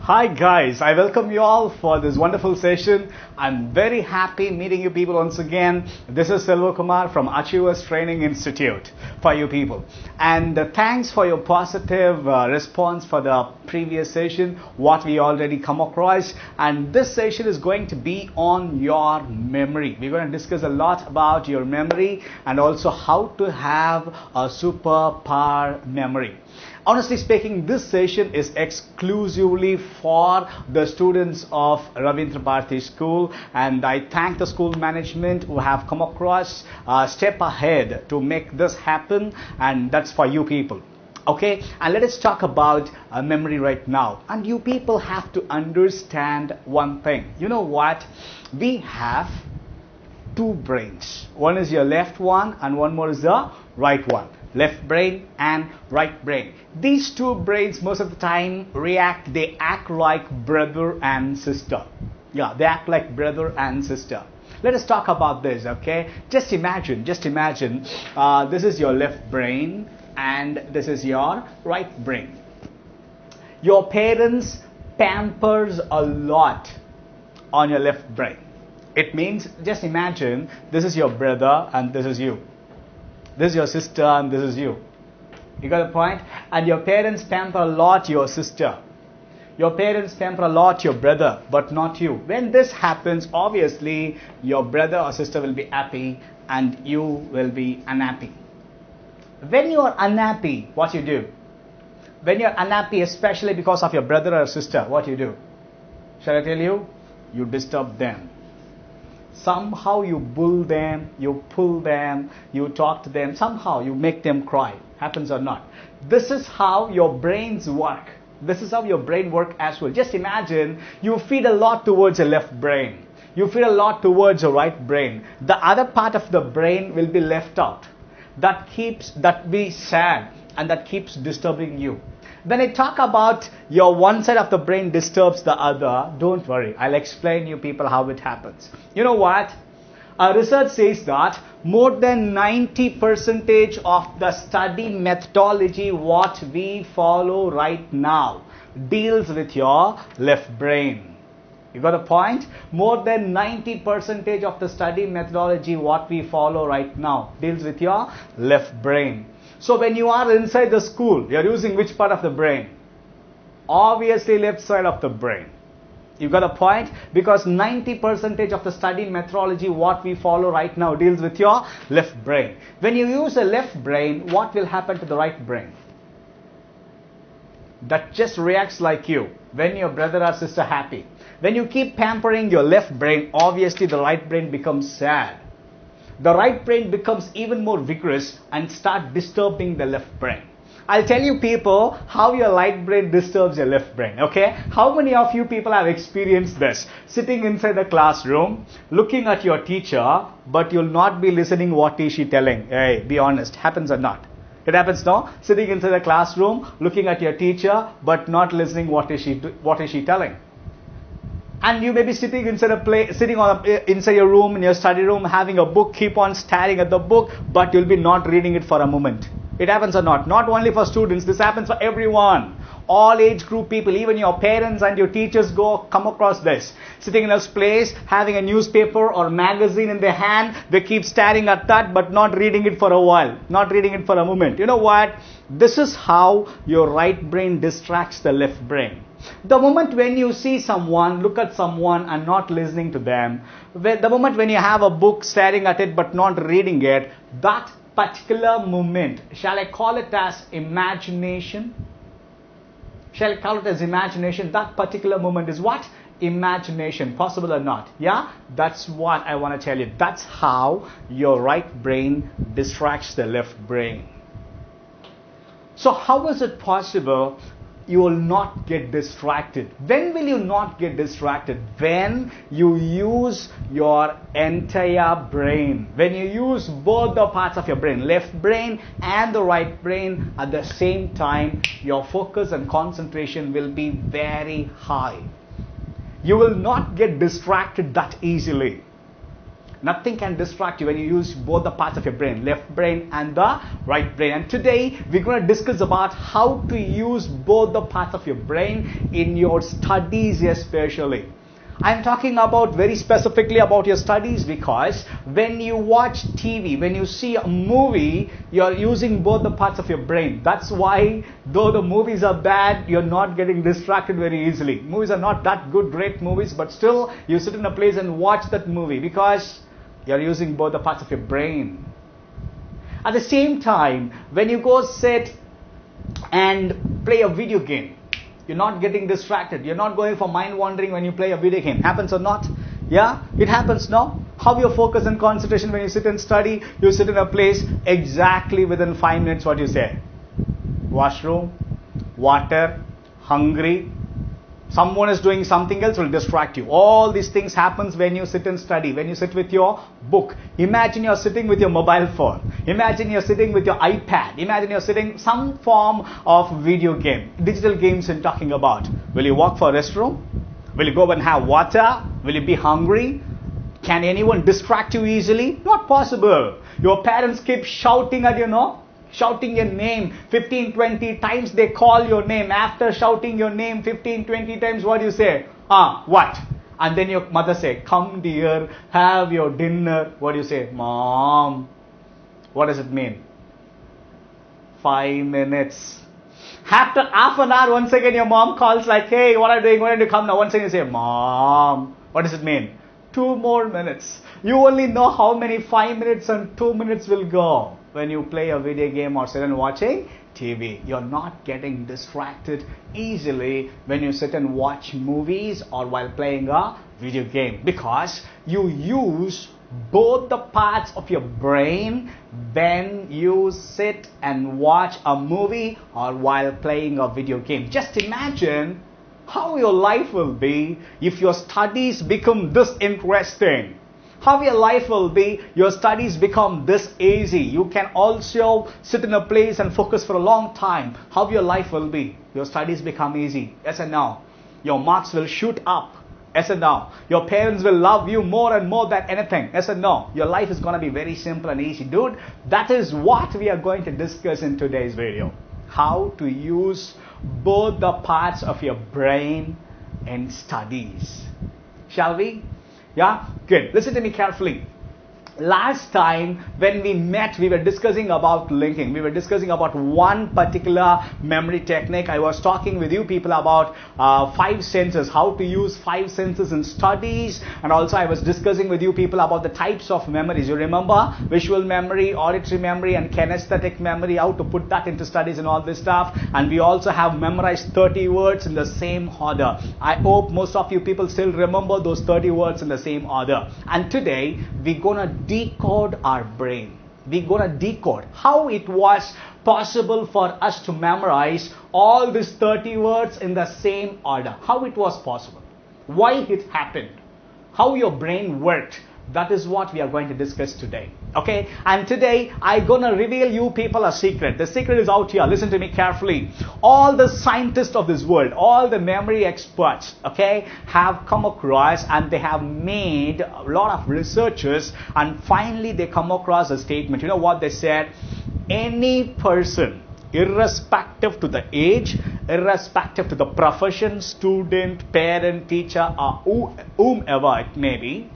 Hi guys, I welcome you all for this wonderful session. I'm very happy meeting you people once again. This is Selva Kumar from Achievers Training Institute for you people. And thanks for your positive response for the previous session, what we already come across. And this session is going to be on your memory. We're going to discuss a lot about your memory and also how to have a superpower memory. Honestly speaking, this session is exclusively for the students of RAVINDRA BHARATHI School, and I thank the school management who have come across a step ahead to make this happen, and that's for you people. Okay, and let us talk about memory right now. And you people have to understand one thing. You know what? We have two brains. One is your left one and one more is the right one. Left brain and right brain. These two brains most of the time they act like brother and sister. Yeah, they act like brother and sister. Let us talk about this, okay? Just imagine, this is your left brain and this is your right brain. Your parents pampers a lot on your left brain. It means, just imagine, this is your brother and this is you. This is your sister and this is you. You got the point? And your parents pamper a lot your sister. Your parents pamper a lot your brother, but not you. When this happens, obviously, your brother or sister will be happy and you will be unhappy. When you are unhappy, what you do? When you're unhappy, especially because of your brother or sister, what you do? Shall I tell you? You disturb them. Somehow you bull them, you pull them, you talk to them, somehow you make them cry. Happens or not? This is how your brains work. This is how your brain works as well. Just imagine you feed a lot towards your left brain. You feed a lot towards your right brain. The other part of the brain will be left out. That be sad and that keeps disturbing you. When I talk about your one side of the brain disturbs the other, don't worry. I'll explain you people how it happens. You know what? Research says that more than 90% of the study methodology what we follow right now deals with your left brain. You got a point? More than 90% of the study methodology what we follow right now deals with your left brain. So when you are inside the school, you are using which part of the brain? Obviously left side of the brain. You got a point? Because 90% of the study methodology what we follow right now deals with your left brain. When you use the left brain, what will happen to the right brain? That just reacts like you when your brother or sister happy. When you keep pampering your left brain, obviously the right brain becomes sad. The right brain becomes even more vigorous and start disturbing the left brain. I'll tell you people how your right brain disturbs your left brain, okay? How many of you people have experienced this? Sitting inside the classroom, looking at your teacher, but you'll not be listening what is she telling. Hey, be honest, happens or not? It happens, no? Sitting inside the classroom, looking at your teacher, but not listening what is she telling. And you may be sitting inside inside your room, in your study room, having a book, keep on staring at the book, but you'll be not reading it for a moment. It happens or not? Not only for students, this happens for everyone. All age group people, even your parents and your teachers come across this. Sitting in a place, having a newspaper or magazine in their hand, they keep staring at that, but not reading it for a while, not reading it for a moment. You know what? This is how your right brain distracts the left brain. The moment when you see someone, look at someone and not listening to them, the moment when you have a book staring at it but not reading it, that particular moment, shall I call it as imagination? Shall I call it as imagination? That particular moment is what? Imagination. Possible or not? Yeah? That's what I want to tell you. That's how your right brain distracts the left brain. So how is it possible you will not get distracted? When will you not get distracted? When you use your entire brain. When you use both the parts of your brain, left brain and the right brain at the same time, your focus and concentration will be very high. You will not get distracted that easily. Nothing can distract you when you use both the parts of your brain, left brain and the right brain. And today we're going to discuss about how to use both the parts of your brain in your studies especially. I'm talking about very specifically about your studies because when you watch TV, when you see a movie, you're using both the parts of your brain. That's why though the movies are bad, you're not getting distracted very easily. Movies are not that good, great movies, but still you sit in a place and watch that movie because you're using both the parts of your brain. At the same time, when you go sit and play a video game, you're not getting distracted. You're not going for mind wandering when you play a video game. Happens or not? Yeah, it happens, no? How your focus and concentration when you sit and study, you sit in a place exactly within 5 minutes, what you say? Washroom, water, hungry. Someone is doing something else will distract you. All these things happens when you sit and study, when you sit with your book. Imagine you're sitting with your mobile phone. Imagine you're sitting with your iPad. Imagine you're sitting some form of video game. Digital games I'm talking about. Will you walk for a restroom? Will you go and have water? Will you be hungry? Can anyone distract you easily? Not possible. Your parents keep shouting at you, no? Shouting your name 15, 20 times they call your name. After shouting your name 15, 20 times, what do you say? What? And then your mother say, come dear, have your dinner. What do you say? Mom. What does it mean? 5 minutes. After half an hour, once again your mom calls like, hey, what are you doing? When did you come now? Once again you say, Mom. What does it mean? 2 more minutes. You only know how many 5 minutes and 2 minutes will go when you play a video game or sit and watching TV. You're not getting distracted easily when you sit and watch movies or while playing a video game because you use both the parts of your brain when you sit and watch a movie or while playing a video game. Just imagine how your life will be if your studies become this interesting. How your life will be, your studies become this easy. You can also sit in a place and focus for a long time. How your life will be, your studies become easy. Yes and no. Your marks will shoot up. Yes and no. Your parents will love you more and more than anything. Yes and no. Your life is going to be very simple and easy, dude. That is what we are going to discuss in today's video. How to use both the parts of your brain in studies. Shall we? Yeah? Good. Listen to me carefully. Last time when we met, we were discussing about linking. We were discussing about one particular memory technique. I was talking with you people about 5 senses, how to use 5 senses in studies. And also I was discussing with you people about the types of memories. You remember visual memory, auditory memory and kinesthetic memory, how to put that into studies and all this stuff. And we also have memorized 30 words in the same order. I hope most of you people still remember those 30 words in the same order. And today we're gonna decode our brain. We're going to decode how it was possible for us to memorize all these 30 words in the same order. How it was possible. Why it happened. How your brain worked. That is what we are going to discuss today. Okay? And today I'm going to reveal you people a secret. The secret is out here. Listen to me carefully. All the scientists of this world, all the memory experts, okay, have come across and they have made a lot of researches and finally they come across a statement. You know what they said? Any person, irrespective to the age, irrespective to the profession, student, parent, teacher, or whomever it may be,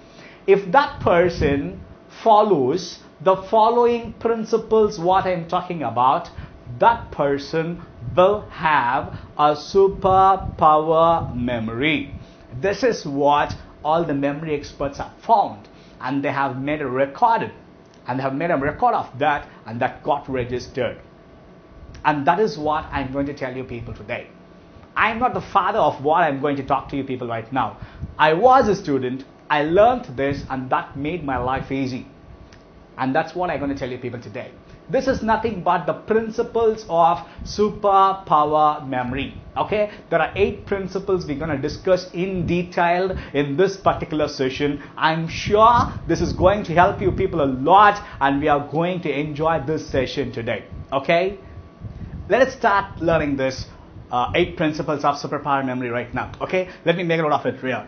if that person follows the following principles, what I'm talking about, that person will have a superpower memory. This is what all the memory experts have found, and they have made a record, and they have made a record of that, and that got registered. And that is what I'm going to tell you people today. I'm not the father of what I'm going to talk to you people right now. I was a student. I learned this and that made my life easy. And that's what I'm going to tell you people today. This is nothing but the principles of superpower memory. Okay? There are 8 principles we're going to discuss in detail in this particular session. I'm sure this is going to help you people a lot and we are going to enjoy this session today. Okay? Let us start learning this. 8 principles of superpower memory right now. Okay, let me make a note of it here.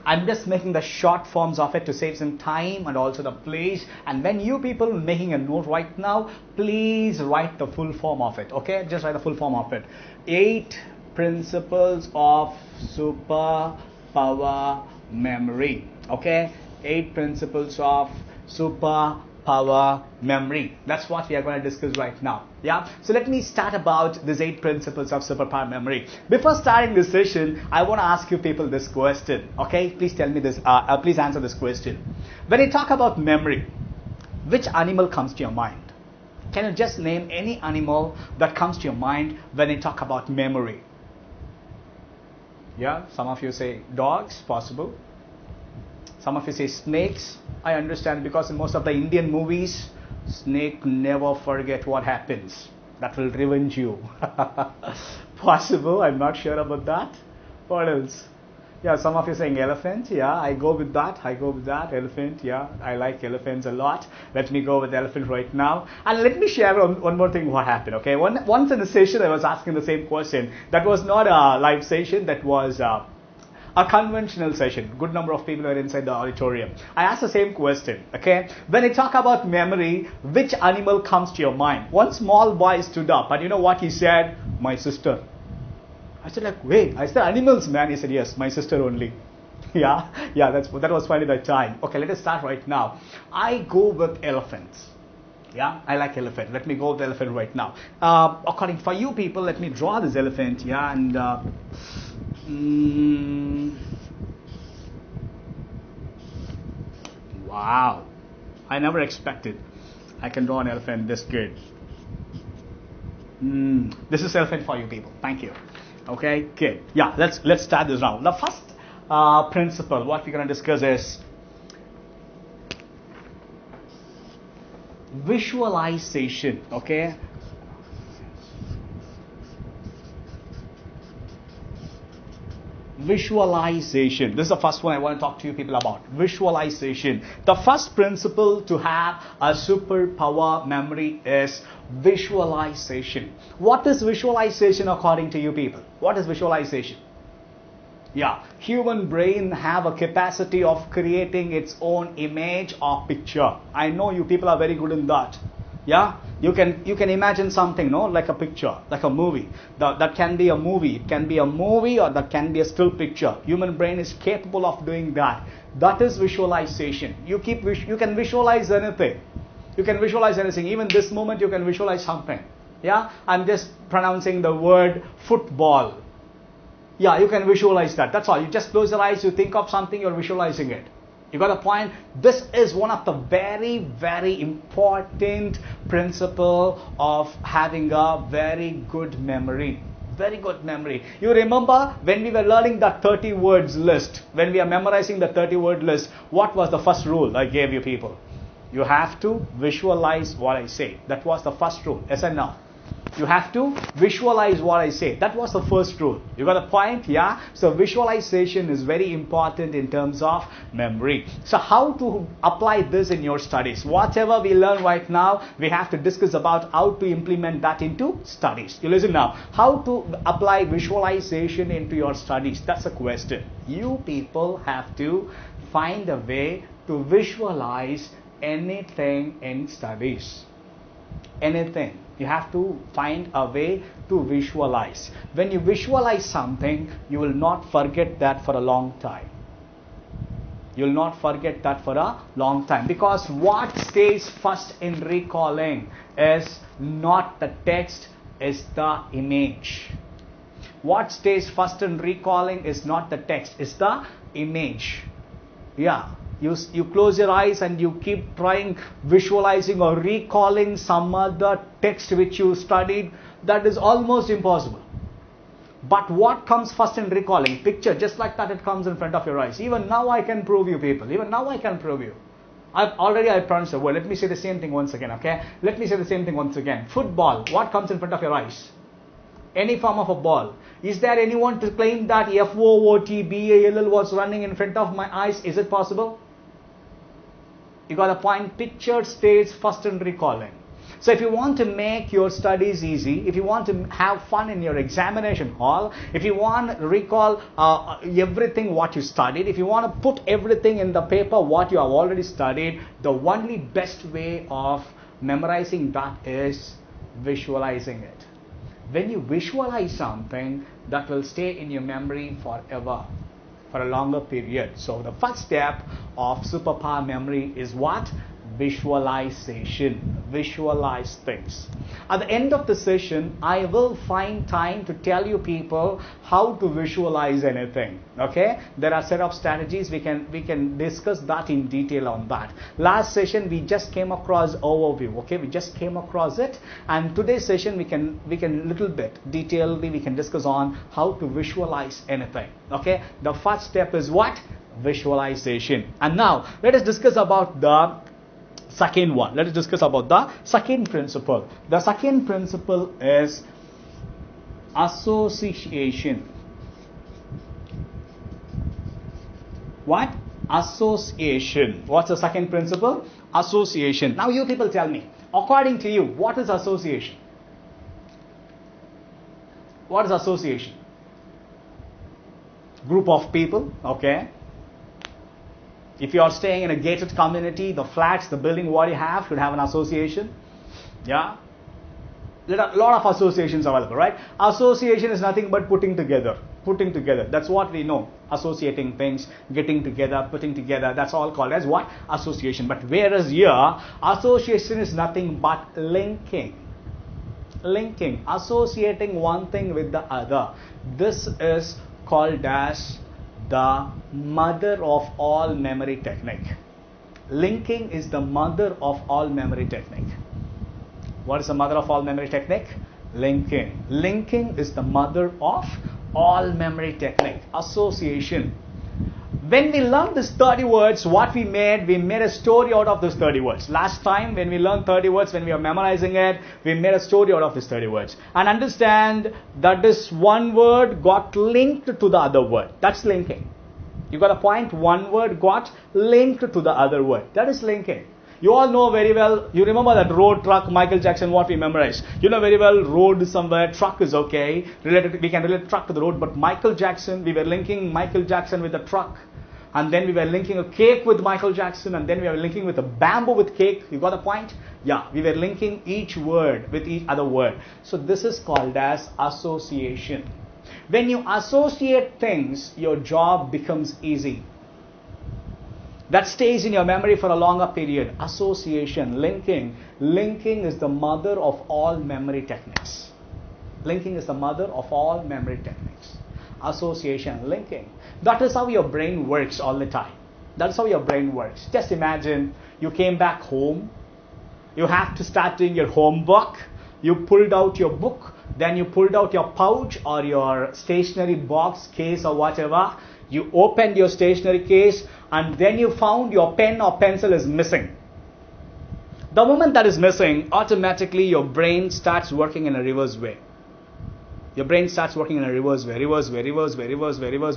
I'm just making the short forms of it to save some time and also the place. And when you people making a note right now, please write the full form of it. Okay, just write the full form of it. 8 principles of superpower memory. Okay, 8 principles of superpower memory. That's what we are going to discuss right now. Yeah, so let me start about these 8 principles of superpower memory. Before starting this session, I want to ask you people this question. Okay, please tell me this. Please answer this question. When you talk about memory, which animal comes to your mind? Can you just name any animal that comes to your mind when you talk about memory? Yeah, some of you say dogs, possible. Some of you say snakes. I understand, because in most of the Indian movies, snake never forget what happens. That will revenge you. Possible, I'm not sure about that. What else? Yeah, some of you saying elephant. Yeah, I go with that. Elephant. Yeah, I like elephants a lot. Let me go with elephant right now. And let me share one more thing what happened. Okay, once in a session I was asking the same question. That was not a live session. That was a conventional session. Good number of people were inside the auditorium. I asked the same question. Okay, when you talk about memory, which animal comes to your mind? One small boy stood up, and you know what he said? My sister. I said, like, wait, I said animals, man. He said, yes, my sister only. Yeah, that was funny that time. Okay, let us start right now. I go with elephants. Yeah, I like elephant. Let me go with elephant right now. According for you people, let me draw this elephant. Yeah, and wow, I never expected I can draw an elephant this good. This is elephant for you people. Thank you. Okay, good. Yeah, let's start this round. The first principle, what we're going to discuss is visualization. Okay, visualization. This is the first one I want to talk to you people about. Visualization. The first principle to have a superpower memory is visualization. What is visualization according to you people? What is visualization? Yeah, human brain have a capacity of creating its own image or picture. I know you people are very good in that. Yeah, you can imagine something, no, like a picture, like a movie. That can be a movie. It can be a movie, or that can be a still picture. Human brain is capable of doing that. That is visualization. You can visualize anything. You can visualize anything. Even this moment, you can visualize something. Yeah, I'm just pronouncing the word football. Yeah, you can visualize that. That's all. You just close your eyes. You think of something. You're visualizing it. You got a point? This is one of the very, very important principle of having a very good memory. Very good memory. You remember when we were learning the 30 words list, when we are memorizing the 30 word list, what was the first rule I gave you people? You have to visualize what I say. That was the first rule. Yes and no? You have to visualize what I say. That was the first rule. You got a point? Yeah. So visualization is very important in terms of memory. So how to apply this in your studies? Whatever we learn right now, we have to discuss about how to implement that into studies. You listen now. How to apply visualization into your studies? That's a question. You people have to find a way to visualize anything in studies. Anything. You have to find a way to visualize. When you visualize something, you will not forget that for a long time. You will not forget that for a long time. Because what stays first in recalling is not the text, is the image. What stays first in recalling is not the text, is the image. Yeah. You close your eyes and you keep trying visualizing or recalling some other text which you studied. That is almost impossible. But what comes first in recalling? Picture, just like that, it comes in front of your eyes. Even now I can prove you people. Even now I can prove you. I pronounced the word. Let me say the same thing once again, okay? Let me say the same thing once again. Football, what comes in front of your eyes? Any form of a ball. Is there anyone to claim that FOOTBALL was running in front of my eyes? Is it possible? You got a point. Picture stays first in recalling. So if you want to make your studies easy, if you want to have fun in your examination hall, if you want to recall everything what you studied, if you want to put everything in the paper what you have already studied, the only best way of memorizing that is visualizing it. When you visualize something, that will stay in your memory forever, for a longer period. So the first step of superpower memory is what? Visualization. Visualize things. At the end of the session, I will find time to tell you people how to visualize anything. Okay? There are set of strategies. We can discuss that in detail on that. Last session we just came across overview. Okay? We just came across it, and today's session we can little bit detailedly we can discuss on how to visualize anything. Okay? The first step is what? Visualization. And now let us discuss about the second one. Let us discuss about the second principle. The second principle is association. What? Association. What's the second principle? Association. Now you people tell me, according to you, what is association? What is association? Group of people, okay? If you are staying in a gated community, the flats, the building, what you have should have an association. Yeah? There are a lot of associations available, right? Association is nothing but putting together. Putting together. That's what we know. Associating things, getting together, putting together. That's all called as what? Association. But whereas here, association is nothing but linking. Linking. Associating one thing with the other. This is called as the mother of all memory technique. Linking is the mother of all memory technique. What is the mother of all memory technique? Linking. Linking is the mother of all memory technique. Association. When we learned these 30 words, what we made a story out of those 30 words. Last time when we learned 30 words, when we were memorizing it, we made a story out of these 30 words. And understand that this one word got linked to the other word. That's linking. You got a point? One word got linked to the other word. That is linking. You all know very well, you remember that road, truck, Michael Jackson, what we memorized. You know very well, road is somewhere, truck is okay. We can relate truck to the road, but Michael Jackson, we were linking Michael Jackson with the truck. And then we were linking a cake with Michael Jackson, and then we were linking with a bamboo with cake. You got the point? Yeah, we were linking each word with each other word. So this is called as association. When you associate things, your job becomes easy. That stays in your memory for a longer period. Association, linking. Linking is the mother of all memory techniques. Linking is the mother of all memory techniques. Association, linking. That is how your brain works all the time. That is how your brain works. Just imagine you came back home. You have to start doing your homework. You pulled out your book. Then you pulled out your pouch or your stationery box, case or whatever. You opened your stationery case and then you found your pen or pencil is missing. The moment that is missing, automatically your brain starts working in a reverse way. Your brain starts working in a reverse way.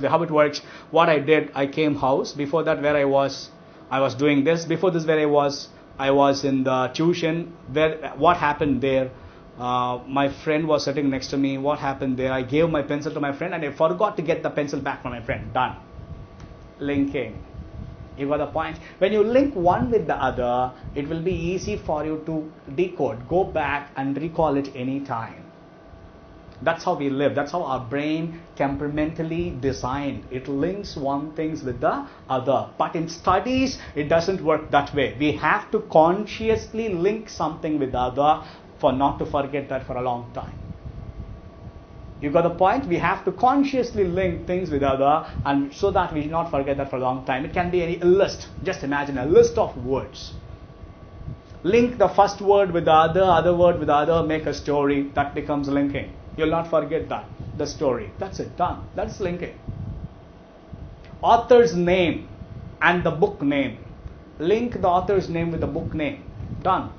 How it works? What I did, I came house. Before that, where I was doing this. Before this, where I was in the tuition. What happened there? My friend was sitting next to me. What happened there? I gave my pencil to my friend and I forgot to get the pencil back from my friend. Done. Linking. You got the point? When you link one with the other, it will be easy for you to decode, go back and recall it anytime. That's how we live. That's how our brain temperamentally designed. It links one thing with the other. But in studies, it doesn't work that way. We have to consciously link something with the other for not to forget that for a long time. You got the point? We have to consciously link things with other, and so that we do not forget that for a long time. It can be a list. Just imagine a list of words. Link the first word with the other word with the other, make a story. That becomes linking. You'll not forget that. The story. That's it. Done. That's linking. Author's name and the book name. Link the author's name with the book name. Done.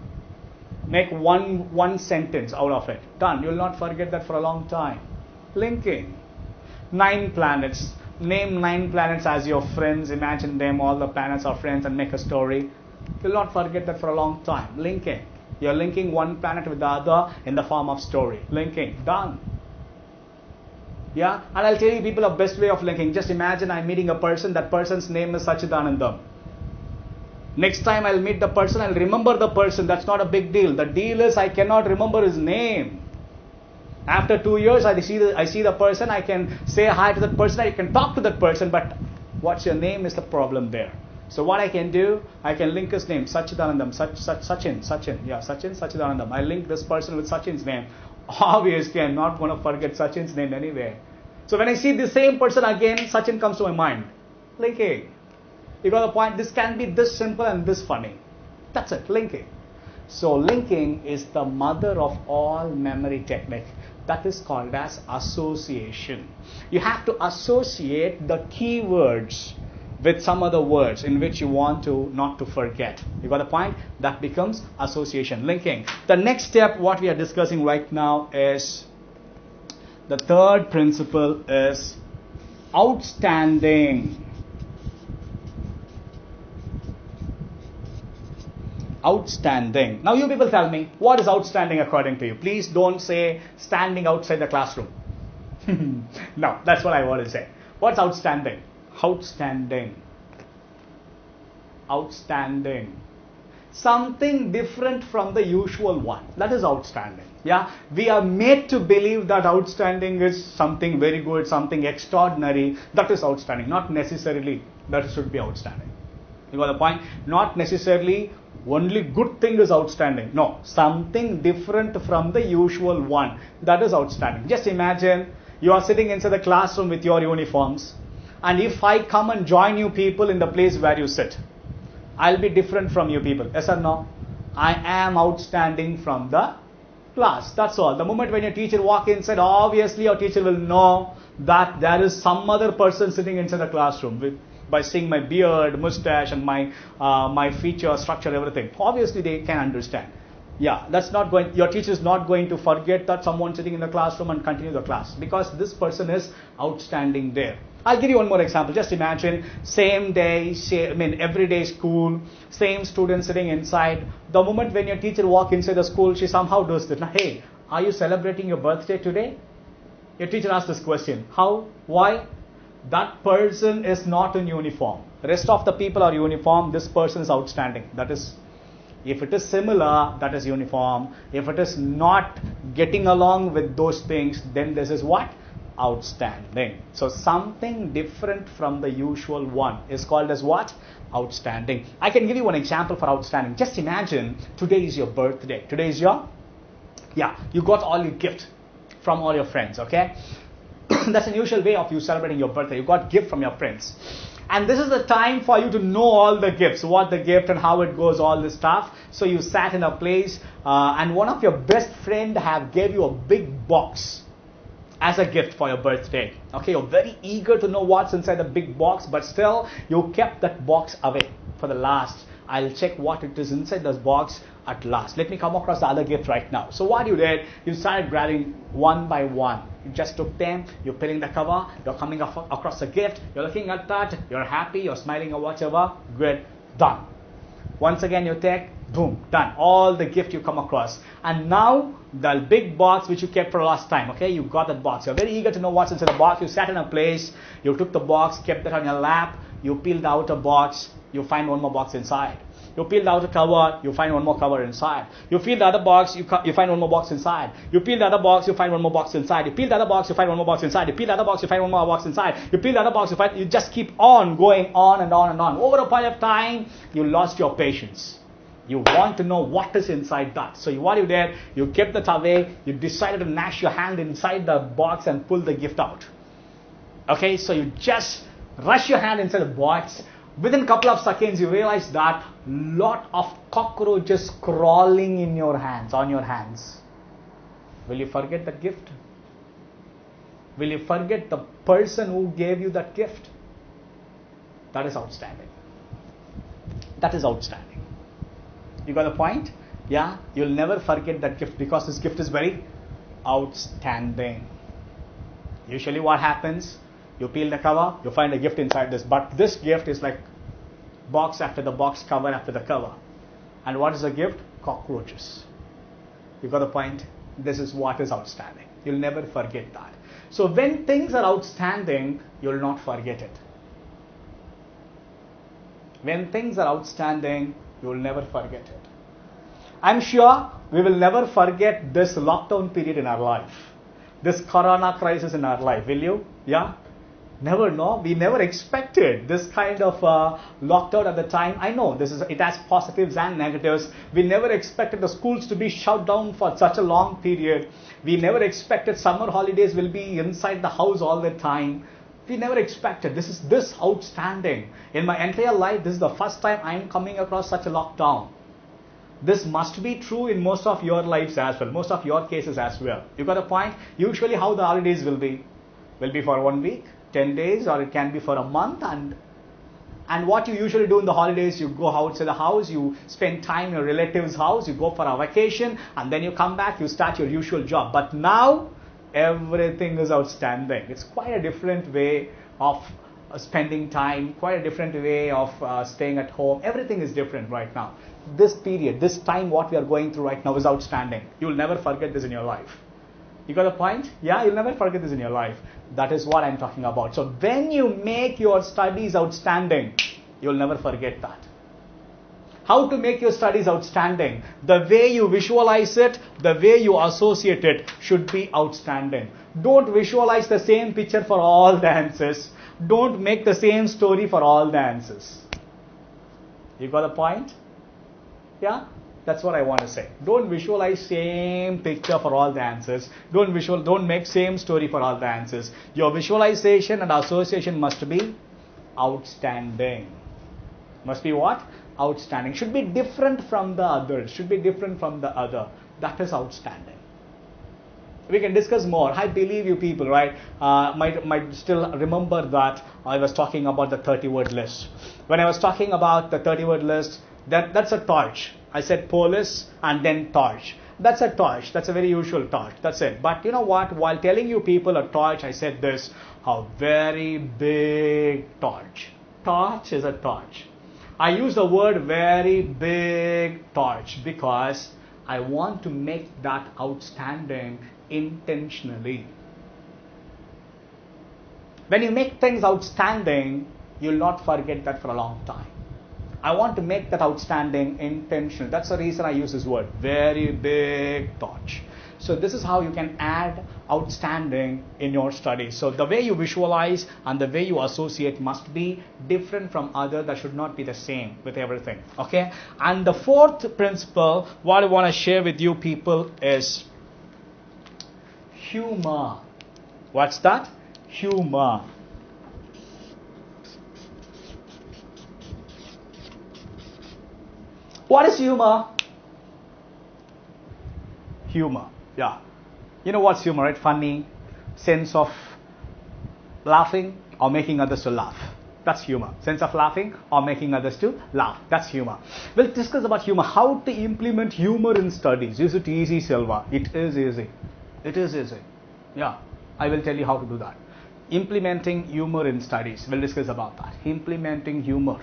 Make one sentence out of it. Done. You'll not forget that for a long time. Linking. 9 planets. Name 9 planets as your friends. Imagine them, all the planets are friends, and make a story. You'll not forget that for a long time. Linking. You're linking one planet with the other in the form of story. Linking. Done. Yeah, and I'll tell you people a best way of linking. Just imagine I'm meeting a person, that person's name is Sachidanandam. Next time I'll meet the person, I'll remember the person. That's not a big deal. The deal is I cannot remember his name. After 2 years, I see the person, I can say hi to that person, I can talk to that person, but what's your name is the problem there. So what I can do, I can link his name, Sachidanandam, Sachin, yeah, Sachin, Sachidanandam. I link this person with Sachin's name. Obviously, I'm not going to forget Sachin's name anyway. So when I see the same person again, Sachin comes to my mind. Linking. You got the point? This can be this simple and this funny. That's it, linking. So linking is the mother of all memory technique. That is called as association. You have to associate the keywords with some other words in which you want to not to forget. You got the point? That becomes association, linking. The next step, what we are discussing right now, is the third principle is outstanding. Outstanding. Now you people tell me, what is outstanding according to you? Please don't say standing outside the classroom. No, that's what I want to say. What's outstanding? Outstanding. Outstanding. Something different from the usual one. That is outstanding. Yeah, we are made to believe that outstanding is something very good, something extraordinary. That is outstanding. Not necessarily that should be outstanding. You got the point? Not necessarily only good thing is outstanding. No, something different from the usual one. That is outstanding. Just imagine you are sitting inside the classroom with your uniforms, and if I come and join you people in the place where you sit, I'll be different from you people. Yes or no? I am outstanding from the class. That's all. The moment when your teacher walks inside, obviously your teacher will know that there is some other person sitting inside the classroom by seeing my beard, mustache, and my feature structure, everything. Obviously they can understand. Yeah, that's not going. Your teacher is not going to forget that someone sitting in the classroom and continue the class, because this person is outstanding there. I'll give you one more example. Just imagine same day, every day school, same student sitting inside. The moment when your teacher walks inside the school, she somehow does this. Now, hey, are you celebrating your birthday today? Your teacher asks this question. How? Why? That person is not in uniform. The rest of the people are uniform. This person is outstanding. That is, if it is similar, that is uniform. If it is not getting along with those things, then this is what? Outstanding. So something different from the usual one is called as what? Outstanding. I can give you one example for outstanding. Just imagine today is your birthday. Today is your, you got all your gift from all your friends, okay? That's an usual way of you celebrating your birthday. You got gift from your friends. And this is the time for you to know all the gifts, what the gift and how it goes, all this stuff. So you sat in a place and one of your best friend have gave you a big box as a gift for your birthday. Okay, you're very eager to know what's inside the big box, but still you kept that box away for the last. I'll check what it is inside this box at last. Let me come across the other gift right now. So what you did, you started grabbing one by one. You just took them, you're peeling the cover, you're coming across the gift, you're looking at that, you're happy, you're smiling or whatever. Good, done. Once again you take, boom, done. All the gift you come across. And now the big box which you kept for last time, okay, you got that box. You're very eager to know what's inside the box. You sat in a place, you took the box, kept it on your lap, you peeled the outer box, you find one more box inside. You peel the outer cover, you find one more cover inside. You peel the other box, you find one more box inside. You peel the other box, you find one more box inside. You peel the other box, you find one more box inside. You peel the other box, you find one more box inside. You peel the other box, you just keep on going on and on and on. Over a period of time, you lost your patience. You want to know what is inside that. So what you did, you kept it away, you decided to gnash your hand inside the box and pull the gift out. Okay, so you just rush your hand inside the box. Within a couple of seconds, you realize that lot of cockroaches crawling in your hands, on your hands. Will you forget that gift? Will you forget the person who gave you that gift? That is outstanding. That is outstanding. You got the point? Yeah, you'll never forget that gift because this gift is very outstanding. Usually what happens? You peel the cover, you find a gift inside this. But this gift is like box after the box, cover after the cover. And what is the gift? Cockroaches. You got the point? This is what is outstanding. You'll never forget that. So when things are outstanding, you'll not forget it. When things are outstanding, you'll never forget it. I'm sure we will never forget this lockdown period in our life. This corona crisis in our life. Will you? Yeah? Never know. We never expected this kind of lockdown at the time. I know it has positives and negatives. We never expected the schools to be shut down for such a long period. We never expected summer holidays will be inside the house all the time. We never expected. This is this outstanding. In my entire life, this is the first time I am coming across such a lockdown. This must be true in most of your lives as well, most of your cases as well. You got a point? Usually how the holidays will be for 1 week, 10 days, or it can be for a month. And what you usually do in the holidays, you go outside the house, you spend time in your relative's house, you go for a vacation, and then you come back, you start your usual job. But now, everything is outstanding. It's quite a different way of spending time, quite a different way of staying at home. Everything is different right now. This period, this time what we are going through right now is outstanding. You'll never forget this in your life. You got a point? Yeah, you'll never forget this in your life. That is what I'm talking about. So when you make your studies outstanding, you'll never forget that. How to make your studies outstanding? The way you visualize it, the way you associate it should be outstanding. Don't visualize the same picture for all the answers. Don't make the same story for all the answers. You got a point? Yeah? That's what I want to say. Don't visualize same picture for all the answers. Don't make same story for all the answers. Your visualization and association must be outstanding. Must be what? Outstanding. Should be different from the others. Should be different from the other. That is outstanding. We can discuss more. I believe you people, right, might still remember that I was talking about the 30-word list. When I was talking about the 30-word list, that's a torch. I said police and then torch. That's a torch. That's a very usual torch. That's it. But you know what? While telling you people a torch, I said this, a very big torch. Torch is a torch. I use the word very big torch because I want to make that outstanding intentionally. When you make things outstanding, you'll not forget that for a long time. I want to make that outstanding intentional. That's the reason I use this word, very big torch. So this is how you can add outstanding in your studies. So the way you visualize and the way you associate must be different from other. That should not be the same with everything. Okay? And the fourth principle, what I want to share with you people is humor. What's that? Humor. What is humor? Humor, yeah. You know what's humor, right? Funny, sense of laughing or making others to laugh. That's humor. Sense of laughing or making others to laugh. That's humor. We'll discuss about humor. How to implement humor in studies. Is it easy, Selva? It is easy. It is easy. Yeah, I will tell you how to do that. Implementing humor in studies. We'll discuss about that. Implementing humor.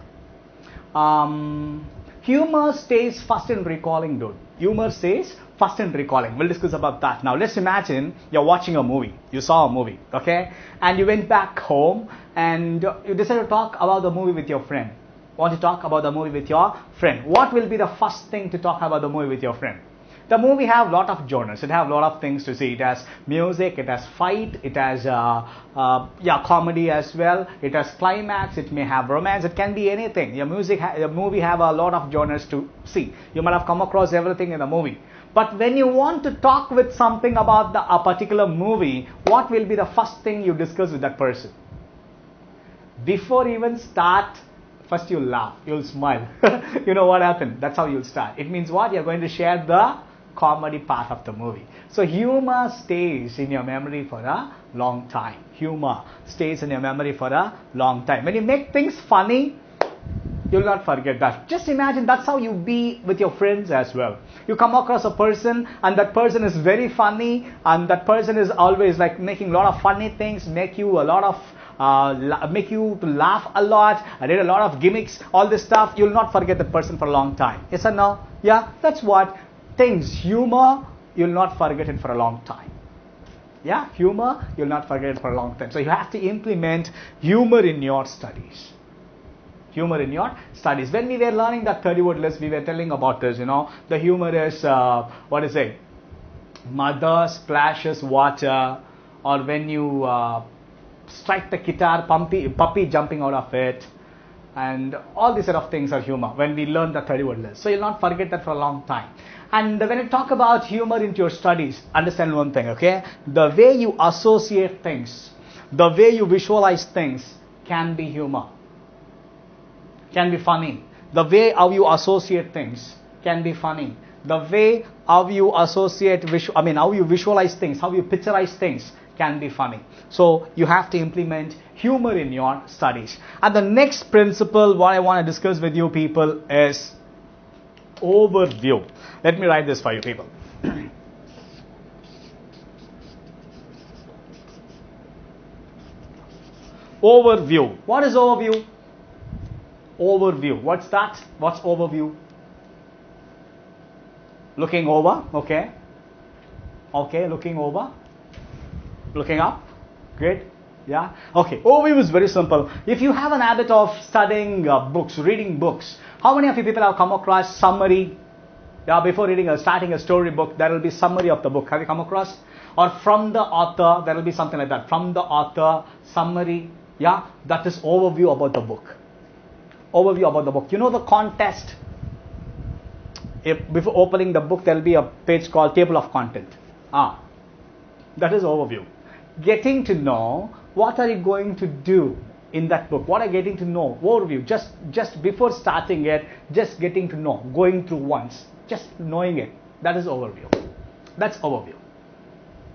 Humor stays first in recalling, dude. Humor stays first in recalling. We'll discuss about that. Now, let's imagine you're watching a movie. You saw a movie, okay? And you went back home and you decided to talk about the movie with your friend. Want to talk about the movie with your friend. What will be the first thing to talk about the movie with your friend? The movie have lot of genres. It have lot of things to see. It has music, it has fight, it has comedy as well. It has climax. It may have romance. It can be anything. Your movie have a lot of genres to see. You might have come across everything in the movie. But when you want to talk with something about a particular movie, what will be the first thing you discuss with that person? Before even start, first you'll laugh, you'll smile. You know what happened? That's how you'll start. It means what? You're going to share the comedy part of the movie. So humor stays in your memory for a long time. Humor stays in your memory for a long time. When you make things funny, you'll not forget that. Just imagine that's how you be with your friends as well. You come across a person and that person is very funny and that person is always like making a lot of funny things, make you to laugh a lot, read a lot of gimmicks, all this stuff. You'll not forget that person for a long time. Yes or no? Yeah, that's what things. Humor you'll not forget it for a long time. Yeah, humor, you'll not forget it for a long time. So you have to implement humor in your studies. Humor in your studies. When we were learning that 30-word list, we were telling about this, the humor is, what is it? Mother splashes water, or when you strike the guitar, puppy jumping out of it, and all these sort of things are humor when we learn the 30-word list. So you'll not forget that for a long time. And when you talk about humor into your studies, understand one thing, okay? The way you associate things, the way you visualize things can be humor, can be funny. The way how you associate things can be funny. The way how you associate, how you visualize things, how you picturize things can be funny. So you have to implement humor in your studies. And the next principle what I want to discuss with you people is overview. Let me write this for you people. Overview. What is overview? Overview. What's that? What's overview? Looking over. Okay. Okay, looking over. Looking up. Great. Yeah. Okay. Overview is very simple. If you have an habit of studying books, reading books, how many of you people have come across summary? Yeah, before starting a story book, there will be summary of the book. Have you come across? Or from the author, there will be something like that. From the author, summary. Yeah, that is overview about the book. Overview about the book. You know the contest? Before opening the book, there will be a page called table of content. That is overview. Getting to know what are you going to do in that book. What are you getting to know? Overview. Just before starting it, just getting to know. Going through once. Just knowing it. That is overview. That's overview.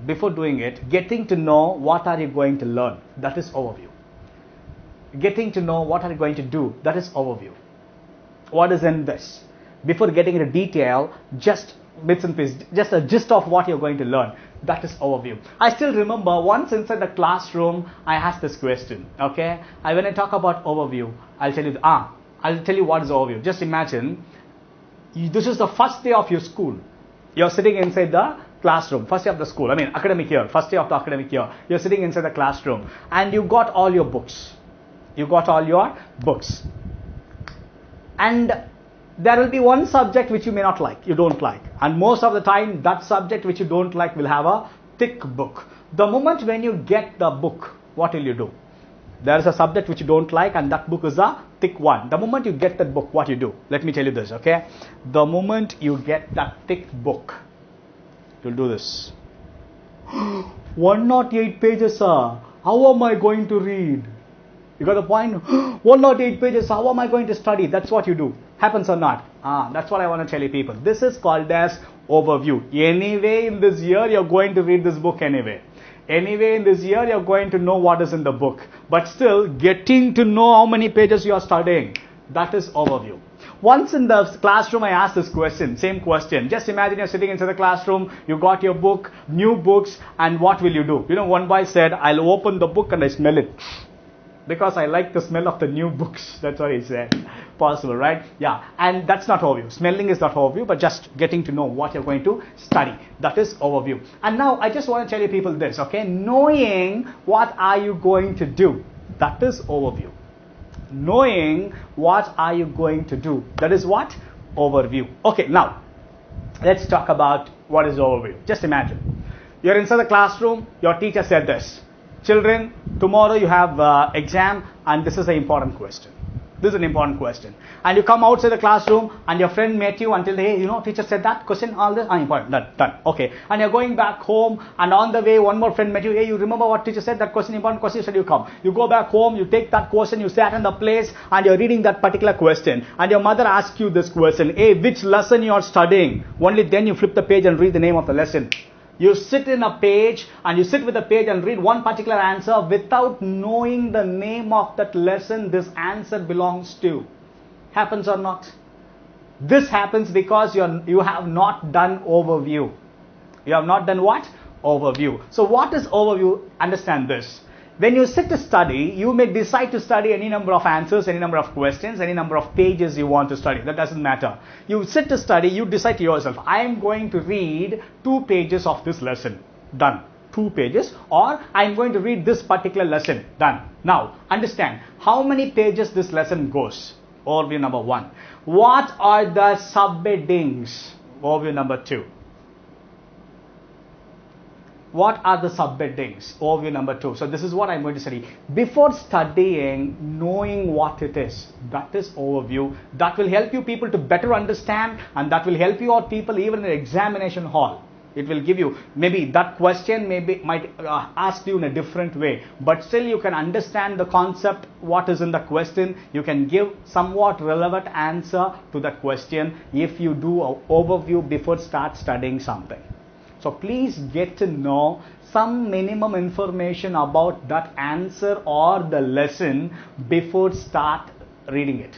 Before doing it, getting to know what are you going to learn. That is overview. Getting to know what are you going to do. That is overview. What is in this? Before getting into detail, just bits and pieces, just a gist of what you're going to learn. That is overview. I still remember once inside the classroom, I asked this question. Okay, when I talk about overview, I'll tell you what is overview. Just imagine, this is the first day of your school. You're sitting inside the classroom, first day of the school. Academic year, first day of the academic year. You're sitting inside the classroom, and you got all your books. You got all your books, and there will be one subject which you may not like, you don't like, and most of the time that subject which you don't like will have a thick book. The moment when you get the book, what will you do? There is a subject which you don't like and that book is a thick one. The moment you get that book, what you do? Let me tell you this, okay? The moment you get that thick book, you'll do this. 108 pages, sir. How am I going to read? You got the point? 108 pages, how am I going to study? That's what you do. Happens or not? That's what I want to tell you people. This is called as overview. Anyway, in this year, you're going to read this book anyway. Anyway, in this year, you're going to know what is in the book. But still, getting to know how many pages you are studying. That is overview. Once in the classroom, I asked this question, same question. Just imagine you're sitting inside the classroom, you got your book, new books, and what will you do? One boy said, I'll open the book and I smell it. Because I like the smell of the new books. That's what he said. Possible, right? Yeah. And that's not overview. Smelling is not overview, but just getting to know what you're going to study. That is overview. And now I just want to tell you people this, okay? Knowing what are you going to do. That is overview. Knowing what are you going to do. That is what? Overview. Okay, now let's talk about what is overview. Just imagine. You're inside the classroom. Your teacher said this. Children, tomorrow you have exam and this is an important question. This is an important question. And you come outside the classroom and your friend met you until, hey, teacher said that question, all this, important, done. Okay. And you're going back home and on the way one more friend met you, hey, you remember what teacher said, that question, important question, said you come. You go back home, you take that question, you sat in the place and you're reading that particular question. And your mother asks you this question, hey, which lesson you are studying? Only then you flip the page and read the name of the lesson. You sit in a page and you sit with a page and read one particular answer without knowing the name of that lesson this answer belongs to. Happens or not? This happens because you have not done overview. You have not done what? Overview. So what is overview? Understand this. When you sit to study, you may decide to study any number of answers, any number of questions, any number of pages you want to study. That doesn't matter. You sit to study, you decide to yourself, I am going to read 2 pages of this lesson. Done. 2 pages, or I am going to read this particular lesson. Done. Now, understand how many pages this lesson goes. Overview number 1. What are the subheadings? Overview number 2. What are the subheadings? Overview number 2. So this is what I'm going to study. Before studying, knowing what it is. That is overview. That will help you people to better understand, and that will help you out people even in the examination hall. It will give you, maybe that question might ask you in a different way, but still you can understand the concept, what is in the question. You can give somewhat relevant answer to that question if you do an overview before start studying something. So please get to know some minimum information about that answer or the lesson before start reading it,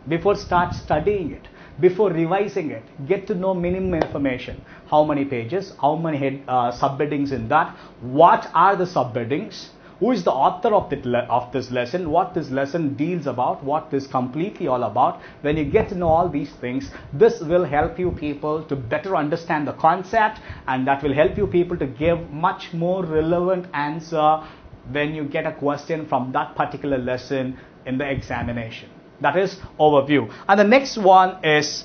before start studying it, before revising it. Get to know minimum information. How many pages, how many subheadings in that, what are the subheadings, who is the author of this lesson, what this lesson deals about, what this completely all about. When you get to know all these things, this will help you people to better understand the concept, and that will help you people to give much more relevant answer when you get a question from that particular lesson in the examination. That is overview. And the next one is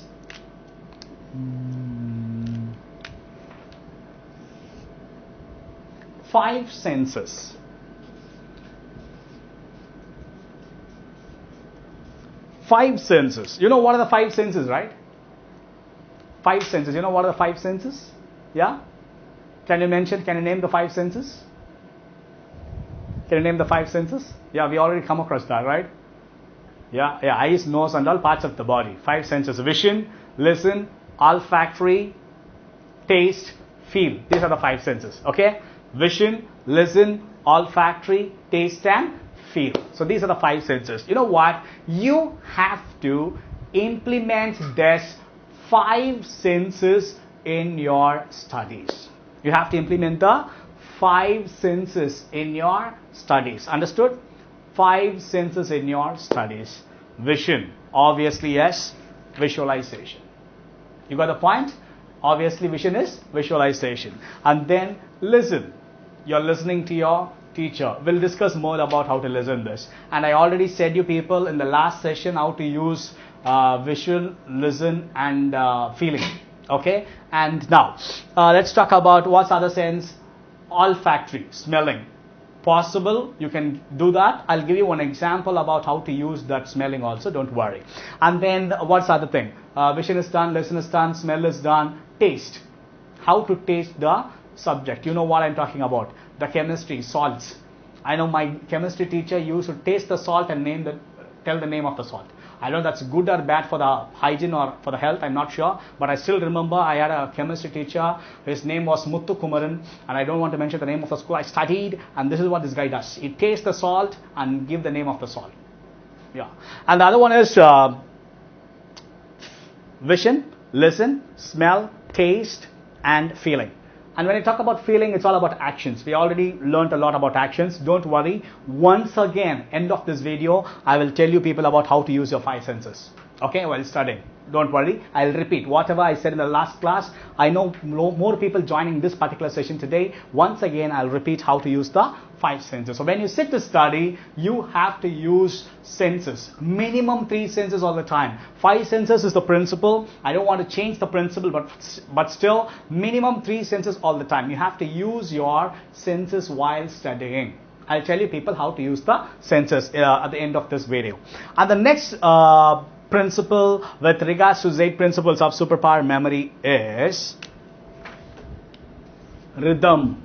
five senses. Five senses. You know what are the 5 senses, right? 5 senses. You know what are the 5 senses? Yeah? Can you name the 5 senses? Can you name the 5 senses? Yeah, we already come across that, right? Yeah, eyes, nose, and all parts of the body. 5 senses: vision, listen, olfactory, taste, feel. These are the 5 senses. Okay? Vision, listen, olfactory, taste, and feel. So these are the 5 senses. You know what? You have to implement these 5 senses in your studies. You have to implement the 5 senses in your studies. Understood? 5 senses in your studies. Vision, obviously, yes. Visualization. You got the point? Obviously, vision is visualization. And then listen. You're listening to your teacher. We'll discuss more about how to listen this. And I already said you people in the last session how to use visual, listen, and feeling. Okay? And now, let's talk about what's other sense. Olfactory, smelling. Possible, you can do that. I'll give you one example about how to use that smelling also, don't worry. And then what's the other thing? Vision is done, listen is done, smell is done. Taste. How to taste the subject. You know what I'm talking about. The chemistry, salts. I know my chemistry teacher used to taste the salt and tell the name of the salt. I don't know that's good or bad for the hygiene or for the health, I'm not sure. But I still remember I had a chemistry teacher. His name was Muthu Kumaran. And I don't want to mention the name of the school I studied. And this is what this guy does. He tastes the salt and give the name of the salt. Yeah. And the other one is vision, listen, smell, taste, and feeling. And when I talk about feeling, it's all about actions. We already learned a lot about actions. Don't worry. Once again, end of this video, I will tell you people about how to use your 5 senses. Okay, while studying. Don't worry. I'll repeat whatever I said in the last class. I know more people joining this particular session today. Once again, I'll repeat how to use the 5 senses. So when you sit to study, you have to use senses. Minimum 3 senses all the time. 5 senses is the principle. I don't want to change the principle, but still, minimum 3 senses all the time. You have to use your senses while studying. I'll tell you people how to use the senses at the end of this video. And the next principle with regards to 8 principles of superpower memory is rhythm.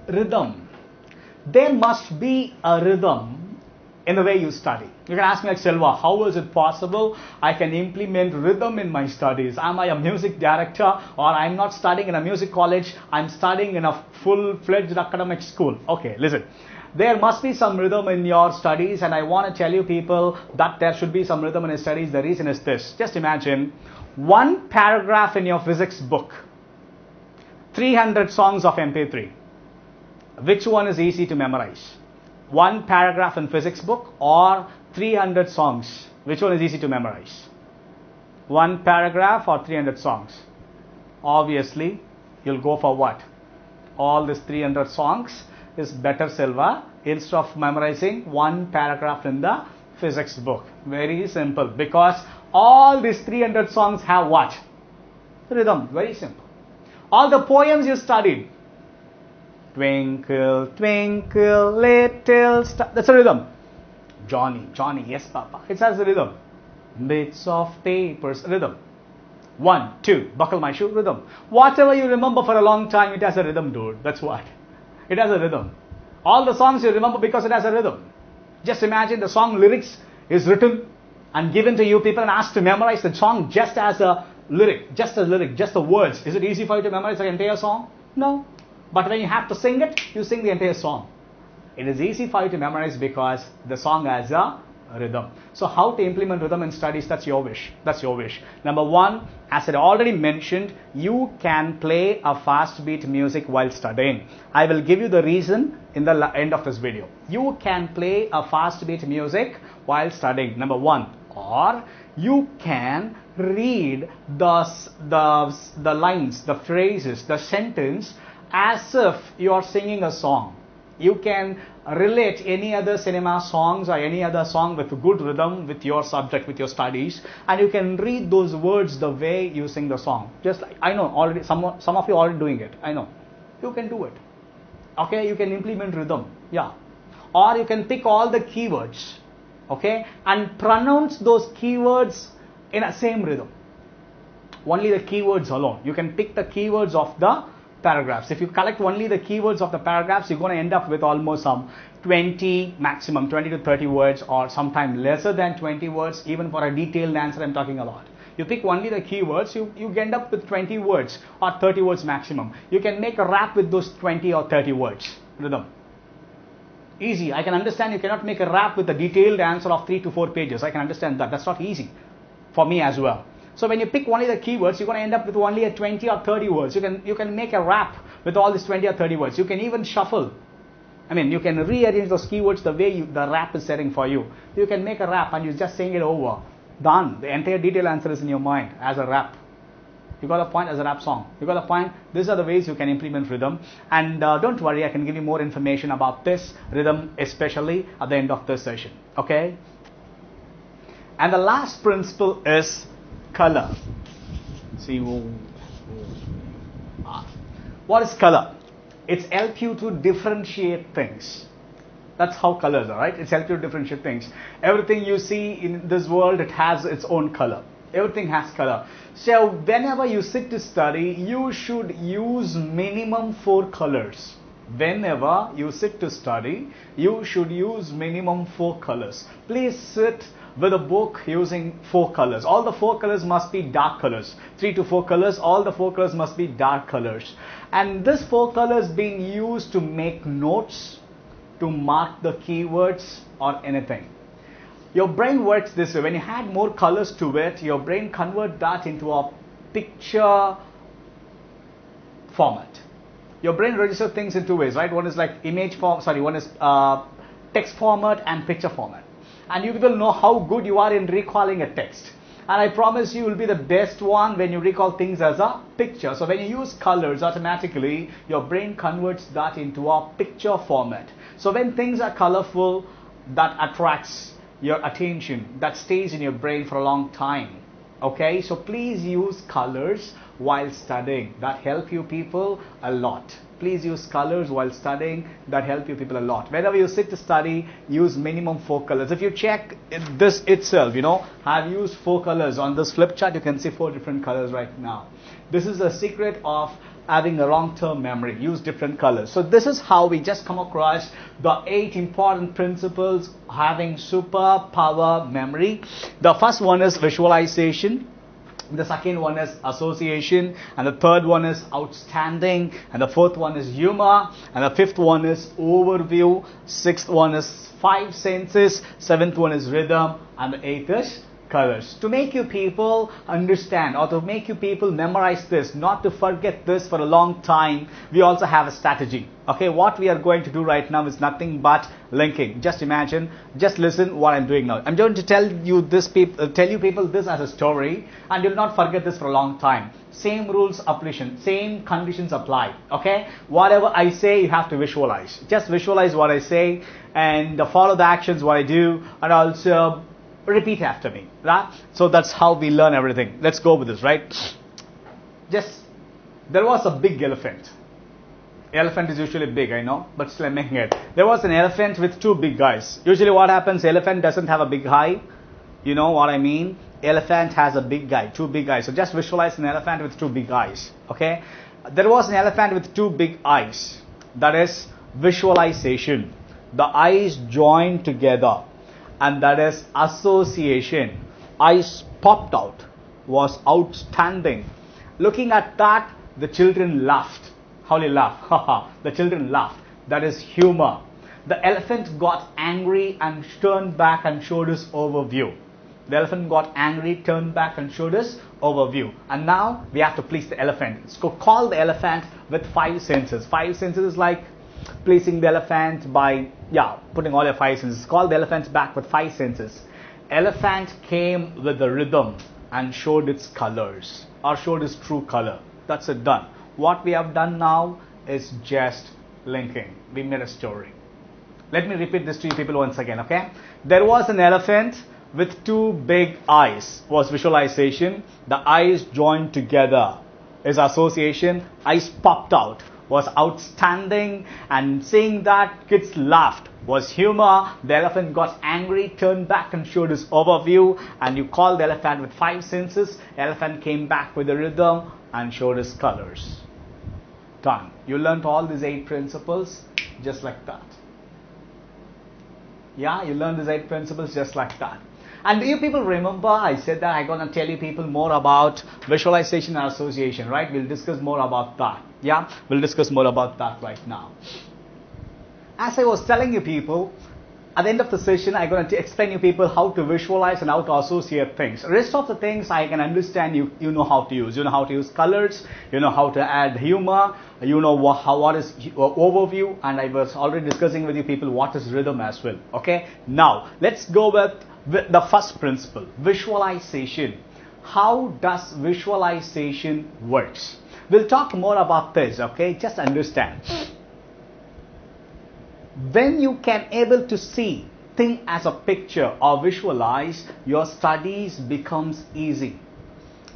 Rhythm. There must be a rhythm in the way you study. You can ask me like, Selva, how is it possible I can implement rhythm in my studies? Am I a music director, or I'm not studying in a music college, I'm studying in a full-fledged academic school? Okay, listen. There must be some rhythm in your studies, and I want to tell you people that there should be some rhythm in your studies. The reason is this. Just imagine one paragraph in your physics book 300 songs of MP3. Which one is easy to memorize? One paragraph in physics book or 300 songs? Which one is easy to memorize? One paragraph or 300 songs? Obviously, you'll go for what? All these 300 songs is better, Silva, instead of memorizing one paragraph in the physics book. Very simple, because all these 300 songs have what? Rhythm. Very simple. All the poems you studied, twinkle, twinkle, little star, that's a rhythm. Johnny, Johnny, yes, Papa. It has a rhythm. Bits of papers, rhythm. 1, 2, buckle my shoe, rhythm. Whatever you remember for a long time, it has a rhythm, dude. That's what. It has a rhythm. All the songs you remember because it has a rhythm. Just imagine the song lyrics is written and given to you people and asked to memorize the song just as a lyric, just the words. Is it easy for you to memorize the entire song? No. But when you have to sing it, you sing the entire song. It is easy for you to memorize because the song has a rhythm. So how to implement rhythm in studies? That's your wish. That's your wish. Number one, as I already mentioned, you can play a fast beat music while studying. I will give you the reason in the end of this video. You can play a fast beat music while studying. Number one. Or you can read the lines, the phrases, the sentence as if you are singing a song. You can relate any other cinema songs or any other song with good rhythm with your subject, with your studies, and you can read those words the way you sing the song. Just like, I know already, some of you are already doing it. I know. You can do it. Okay, you can implement rhythm. Yeah. Or you can pick all the keywords. Okay, and pronounce those keywords in a same rhythm. Only the keywords alone. You can pick the keywords of the paragraphs. If you collect only the keywords of the paragraphs, you're going to end up with almost some 20, maximum 20 to 30 words, or sometimes lesser than 20 words. Even for a detailed answer, I'm talking a lot. You pick only the keywords, you end up with 20 words or 30 words maximum. You can make a rap with those 20 or 30 words. Rhythm. Easy. I can understand you cannot make a rap with a detailed answer of 3 to 4 pages. I can understand that. That's not easy for me as well. So when you pick only the keywords, you're going to end up with only a 20 or 30 words. You can make a rap with all these 20 or 30 words. You can even shuffle. I mean, you can rearrange those keywords the way the rap is setting for you. You can make a rap and you just sing it over. Done. The entire detailed answer is in your mind as a rap. You got a point as a rap song. You got a point. These are the ways you can implement rhythm. And don't worry, I can give you more information about this rhythm, especially at the end of this session. Okay? And the last principle is color. See, what is color? It's help you to differentiate things. That's how colors are, right? It's help you to differentiate things. Everything you see in this world, it has its own color. Everything has color. So whenever you sit to study, you should use minimum 4 colors. Whenever you sit to study, you should use minimum 4 colors. Please sit with a book using 4 colors. All the 4 colors must be dark colors. 3 to 4 colors, all the 4 colors must be dark colors. And this 4 colors being used to make notes, to mark the keywords or anything. Your brain works this way. When you add more colors to it, your brain converts that into a picture format. Your brain registers things in 2 ways, right? One is like one is text format and picture format. And you will know how good you are in recalling a text. And I promise you will be the best one when you recall things as a picture. So when you use colors, automatically your brain converts that into a picture format. So when things are colorful, that attracts your attention, that stays in your brain for a long time. Okay, so please use colors while studying. That help you people a lot. Please use colors while studying. That help you people a lot. Whenever you sit to study, use minimum 4 colors. If you check this itself, I've used 4 colors. On this flip chart, you can see 4 different colors right now. This is the secret of having a long-term memory. Use different colors. So this is how we just come across the 8 important principles having superpower memory. The first one is visualization. The second one is association, and the third one is outstanding, and the fourth one is humor, and the fifth one is overview, sixth one is 5 senses, seventh one is rhythm, and the eighth is colors. To make you people understand or to make you people memorize this, not to forget this for a long time, we also have a strategy. Okay, what we are going to do right now is nothing but linking. Just imagine, just listen what I'm doing now. I'm going to tell you people this as a story, and you'll not forget this for a long time. Same rules application, same conditions apply. Okay, whatever I say, you have to visualize. Just visualize what I say and follow the actions what I do, and also repeat after me, right? So that's how we learn everything. Let's go with this, right? There was a big elephant. Elephant is usually big, I know, but still I'm making it. There was an elephant with two big eyes. Usually what happens, elephant doesn't have a big eye. You know what I mean? Elephant has a big eye, two big eyes. So just visualize an elephant with two big eyes, okay? There was an elephant with two big eyes. That is visualization. The eyes joined together, and that is association. Eyes popped out, was outstanding. Looking at that, the children laughed. How they laugh? The children laughed. That is humor. The elephant got angry and turned back and showed his overview. The elephant got angry, turned back and showed his overview. And now we have to please the elephant. So call the elephant with 5 senses. 5 senses is like pleasing the elephant by, putting all your 5 senses. Call the elephant back with 5 senses. Elephant came with the rhythm and showed its colors, or showed its true color. That's it, done. What we have done now is just linking. We made a story. Let me repeat this to you people once again, okay? There was an elephant with two big eyes, was visualization. The eyes joined together is association. Eyes popped out was outstanding, and seeing that kids laughed was humor. The elephant got angry, turned back and showed his overview, and you call the elephant with 5 senses. Elephant came back with a rhythm and showed his colors. Done. You learned all these 8 principles just like that. Yeah, you learned these 8 principles just like that. And do you people remember I said that I'm going to tell you people more about visualization and association, right? We'll discuss more about that. Yeah, we'll discuss more about that right now. As I was telling you people, at the end of the session, I'm going to explain you people how to visualize and how to associate things. The rest of the things I can understand you know how to use. You know how to use colors, you know how to add humor, you know what is overview, and I was already discussing with you people what is rhythm as well. Okay, now let's go with the first principle, visualization. How does visualization works? We'll talk more about this, okay? Just understand. When you can able to see, think as a picture or visualize, your studies becomes easy.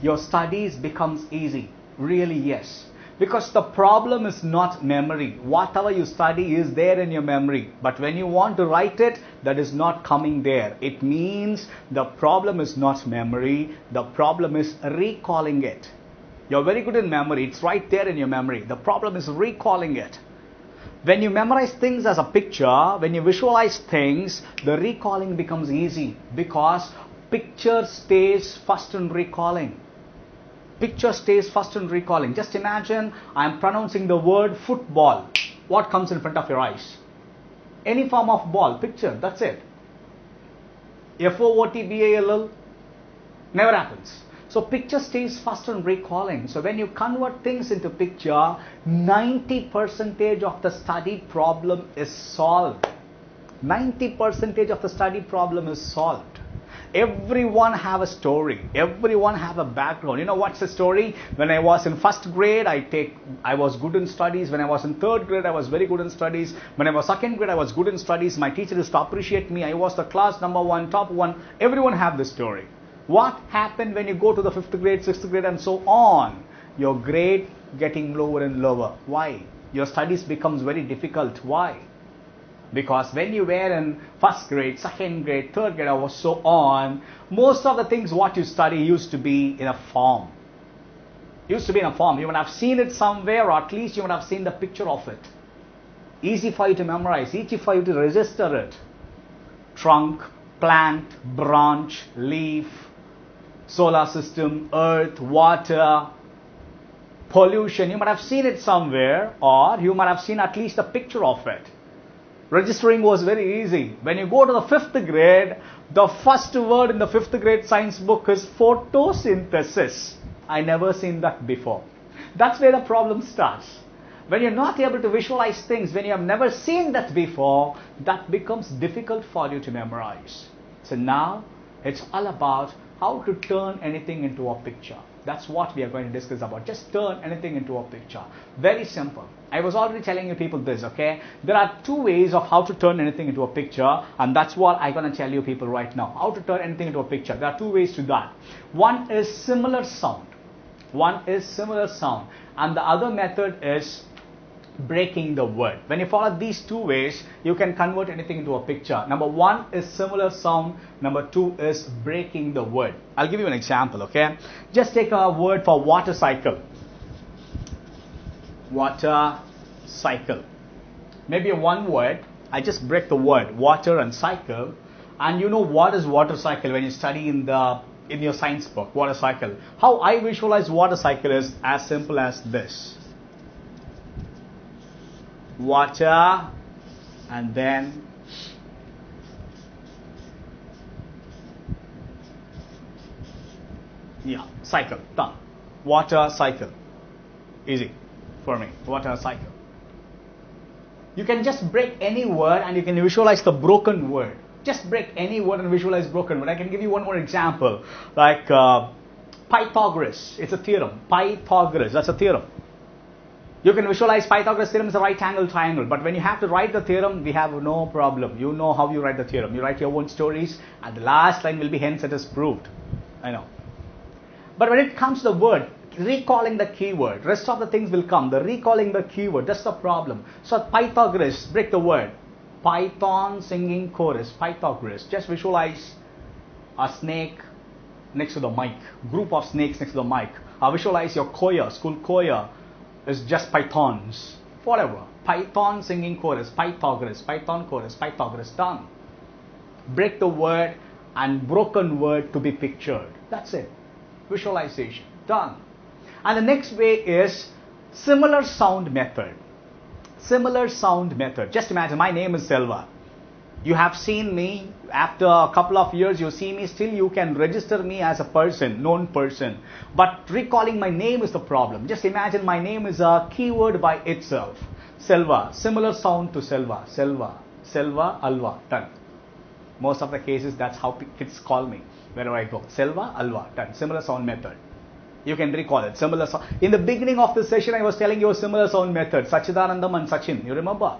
Your studies becomes easy. Really, yes. Because the problem is not memory. Whatever you study is there in your memory. But when you want to write it, that is not coming there. It means the problem is not memory. The problem is recalling it. You're very good in memory. It's right there in your memory. The problem is recalling it. When you memorize things as a picture, when you visualize things, the recalling becomes easy because picture stays first in recalling. Picture stays first in recalling. Just imagine I'm pronouncing the word football. What comes in front of your eyes? Any form of ball, picture, that's it. FOOTBALL, never happens. So picture stays first in recalling. So when you convert things into picture, 90% of the study problem is solved. 90% of the study problem is solved. Everyone have a story. Everyone have a background. You know what's the story? When I was in first grade, I was good in studies. When I was in third grade, I was very good in studies. When I was second grade, I was good in studies. My teacher used to appreciate me. I was the class number 1, top 1. Everyone have this story. What happened when you go to the 5th grade, 6th grade and so on? Your grade getting lower and lower. Why? Your studies becomes very difficult. Why? Because when you were in first grade, second grade, third grade or so on, most of the things what you study used to be in a form. Used to be in a form. You would have seen it somewhere, or at least you would have seen the picture of it. Easy for you to memorize, easy for you to register it. Trunk, plant, branch, leaf, solar system, earth, water, pollution. You might have seen it somewhere, or you might have seen at least a picture of it. Registering was very easy. When you go to the 5th grade, The first word in the 5th grade science book is photosynthesis. I never seen that before. That's where the problem starts. When you're not able to visualize things, when you have never seen that before, that becomes difficult for you to memorize. So now it's all about how to turn anything into a picture. That's what we are going to discuss about. Just turn anything into a picture. Very simple. I was already telling you people this, okay? There are 2 ways of how to turn anything into a picture, and that's what I'm going to tell you people right now. How to turn anything into a picture. There are 2 ways to that. One is similar sound. And the other method is breaking the word. When you follow these 2 ways, you can convert anything into a picture. Number 1 is similar sound. Number 2 is breaking the word. I'll give you an example, okay? Just take a word for water cycle. Water cycle. Maybe one word. I just break the word water and cycle. And you know what is water cycle when you study in your science book, water cycle. How I visualize water cycle is as simple as this. Water and then cycle, done. Water cycle, easy for me. Water cycle. You can just break any word and you can visualize the broken word. Just break any word and visualize broken word. I can give you one more example, like Pythagoras. It's a theorem. Pythagoras, that's a theorem. You can visualize Pythagoras theorem is a right angle triangle. But when you have to write the theorem, we have no problem. You know how you write the theorem. You write your own stories and the last line will be hence it is proved. I know. But when it comes to the word, recalling the keyword, rest of the things will come. The recalling the keyword, that's the problem. So Pythagoras, break the word. Python singing chorus, Pythagoras. Just visualize a snake next to the mic. Group of snakes next to the mic. Visualize your choir, school choir. It's just pythons, whatever. Python singing chorus, Pythagoras, Python chorus, Pythagoras, done. Break the word and broken word to be pictured. That's it. Visualization, done. And the next way is similar sound method. Similar sound method. Just imagine my name is Selva. You have seen me, after a couple of years you see me, still you can register me as a person, known person. But recalling my name is the problem. Just imagine my name is a keyword by itself. Selva, similar sound to Selva. Selva, Selva, Alva, done. Most of the cases that's how kids call me wherever I go. Selva, Alva, done. Similar sound method. You can recall it. Similar sound. In the beginning of this session I was telling you a similar sound method. Sachidanandam and Sachin. You remember?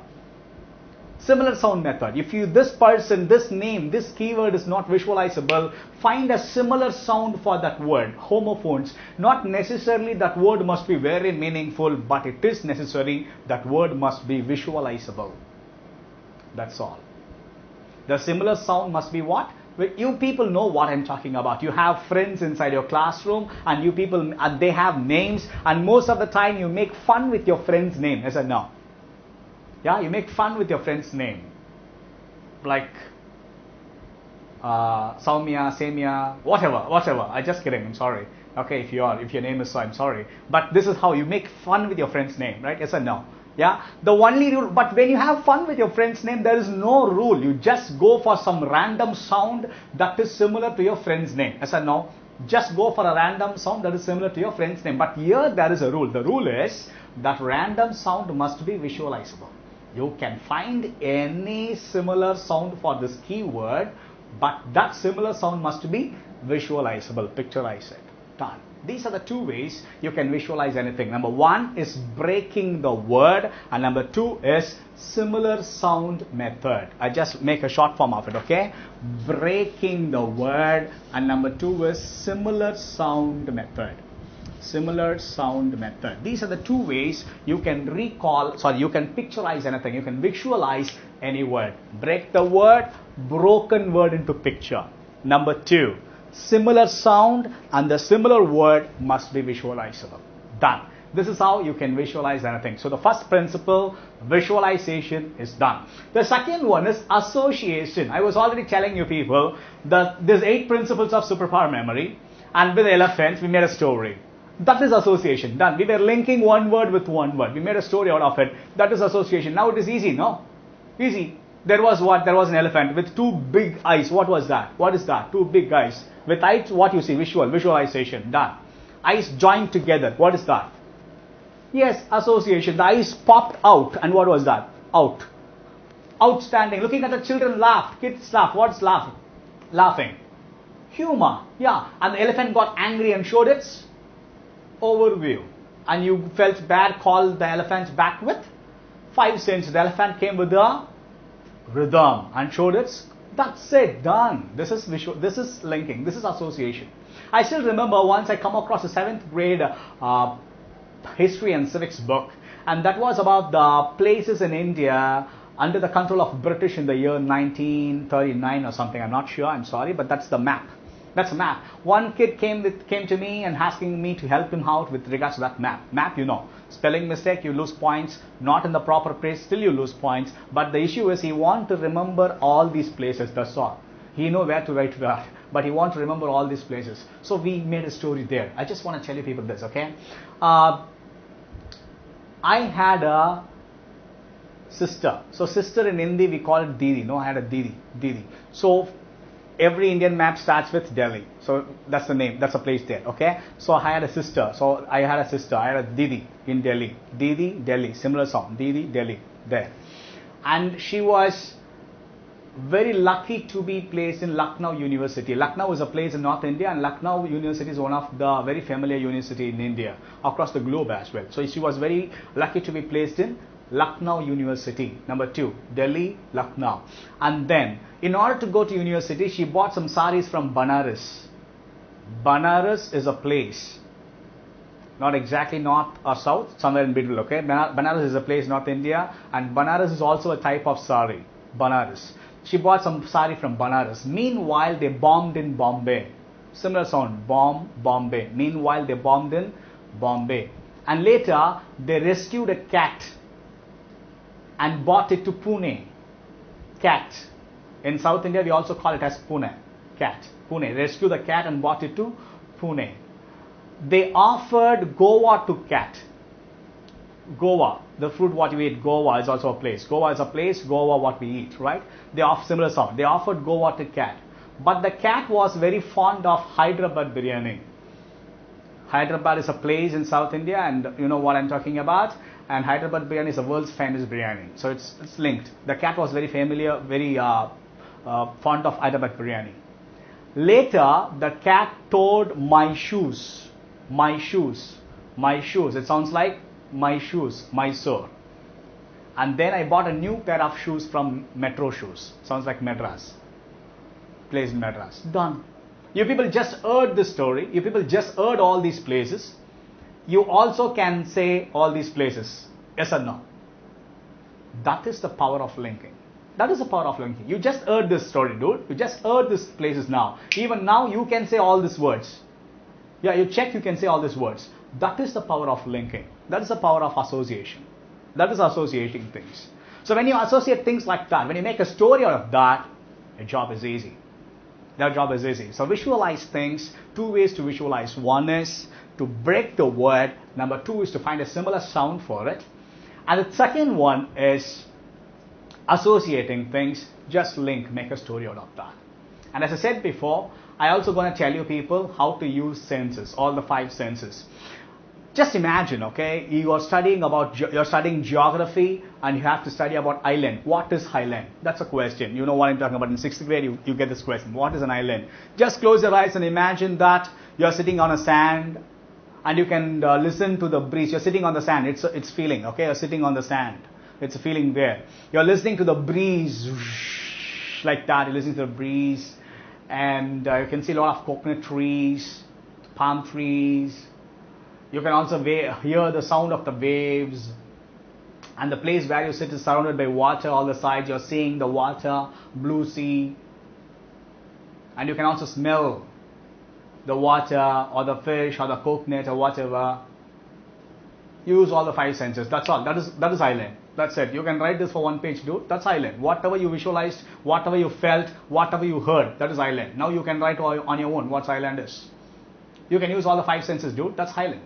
Similar sound method. If you, this person, this name, this keyword is not visualizable, find a similar sound for that word. Homophones. Not necessarily that word must be very meaningful, but it is necessary that word must be visualizable. That's all. The similar sound must be what? You people know what I'm talking about. You have friends inside your classroom and you people, they have names, and most of the time you make fun with your friend's name. Yes or no? Yeah, you make fun with your friend's name. Like Saumya, Samya, whatever. I just kidding, I'm sorry. Okay, if your name is so, I'm sorry. But this is how you make fun with your friend's name, right? Yes or no? Yeah, the only rule, but when you have fun with your friend's name, there is no rule. You just go for some random sound that is similar to your friend's name. Yes or no? Just go for a random sound that is similar to your friend's name. But here there is a rule. The rule is that random sound must be visualizable. You can find any similar sound for this keyword, but that similar sound must be visualizable. Picturize it. Done. These are the 2 ways you can visualize anything. Number 1 is breaking the word, and number 2 is similar sound method. I just make a short form of it, okay? Breaking the word, and number 2 is similar sound method. Similar sound method. These are the 2 ways you can you can picturize anything. You can visualize any word. Break the word, broken word into picture. Number 2, similar sound and the similar word must be visualizable. Done. This is how you can visualize anything. So the first principle, visualization, is done. The second one is association. I was already telling you people that there's 8 principles of superpower memory, and with elephants we made a story. That is association. Done. We were linking one word with one word. We made a story out of it. That is association. Now it is easy, no? Easy. There was what? There was an elephant with two big eyes. What was that? What is that? Two big eyes. With eyes, what you see? Visualization. Done. Eyes joined together. What is that? Yes, association. The eyes popped out. And what was that? Out. Outstanding. Looking at the children laughed. Kids laugh. What's laughing? Laughing. Humor. Yeah. And the elephant got angry and showed its overview. And you felt bad, called the elephant back with 5 cents. The elephant came with the rhythm and showed its. That's it. Done. This is visual. This is linking. This is association. I still remember once I come across a 7th grade history and civics book, and that was about the places in India under the control of British in the year 1939 or something. I'm not sure. I'm sorry, but that's the map. That's a map. One kid came to me and asking me to help him out with regards to that map. Map, you know, spelling mistake, you lose points. Not in the proper place, still you lose points. But the issue is he want to remember all these places. That's all. He know where to write that, but he want to remember all these places. So we made a story there. I just want to tell you people this, okay? I had a sister. So sister in Hindi we call it Didi. No, I had a Didi. So every Indian map starts with Delhi. So that's the name. That's a place there. Okay. So I had a sister. I had a Didi in Delhi. Didi, Delhi. Similar sound. Didi, Delhi. There. And she was very lucky to be placed in Lucknow University. Lucknow is a place in North India, and Lucknow University is one of the very familiar university in India, across the globe as well. So she was very lucky to be placed in Lucknow University. Number 2, Delhi, Lucknow. And then, in order to go to university, she bought some saris from Banaras. Banaras is a place, not exactly north or south, somewhere in middle, okay? Banaras is a place in North India, and Banaras is also a type of sari. Banaras. She bought some sari from Banaras. Meanwhile, they bombed in Bombay. Similar sound, bomb, Bombay. Meanwhile, they bombed in Bombay. And later, they rescued a cat and bought it to Pune. Cat. In South India, we also call it as Pune. Cat. Pune. Rescue the cat and bought it to Pune. They offered Goa to cat. Goa, the fruit what you eat, Goa is also a place. Goa is a place, Goa what we eat, right? They offer similar sound. They offered Goa to cat. But the cat was very fond of Hyderabad biryani. Hyderabad is a place in South India, and you know what I'm talking about. And Hyderabad biryani is the world's famous biryani. So it's linked. The cat was very familiar, very fond of Hyderabad biryani. Later, the cat told my shoes. My shoes. My shoes. It sounds like my shoes, Mysore. And then I bought a new pair of shoes from Metro Shoes. Sounds like Madras. Place in Madras. Done. You people just heard this story. You people just heard all these places. You also can say all these places. Yes or no? That is the power of linking. That is the power of linking. You just heard this story, dude. You just heard these places now. Even now you can say all these words. Yeah, you check, you can say all these words. That is the power of linking. That is the power of association. That is associating things. So when you associate things like that, when you make a story out of that, your job is easy. That job is easy. So visualize things. 2 ways to visualize. One is to break the word. Number 2 is to find a similar sound for it. And the second one is associating things. Just link, make a story out of that. And as I said before, I also going to tell you people how to use senses, all the 5 senses. Just imagine, okay, you're studying geography and you have to study about island. What is island? That's a question. You know what I'm talking about. In 6th grade, you get this question. What is an island? Just close your eyes and imagine that you're sitting on a sand and you can listen to the breeze. You're sitting on the sand. It's feeling, okay? You're sitting on the sand. It's a feeling there. You're listening to the breeze like that. You're listening to the breeze. And you can see a lot of coconut trees, palm trees. You can also hear the sound of the waves. And the place where you sit is surrounded by water all the sides. You're seeing the water, blue sea. And you can also smell the water or the fish or the coconut or whatever. Use all the 5 senses. That's all. That is island. That's it. You can write this for 1 page, dude. That's island. Whatever you visualized, whatever you felt, whatever you heard, that is island. Now you can write on your own what island is. You can use all the 5 senses, dude. That's island.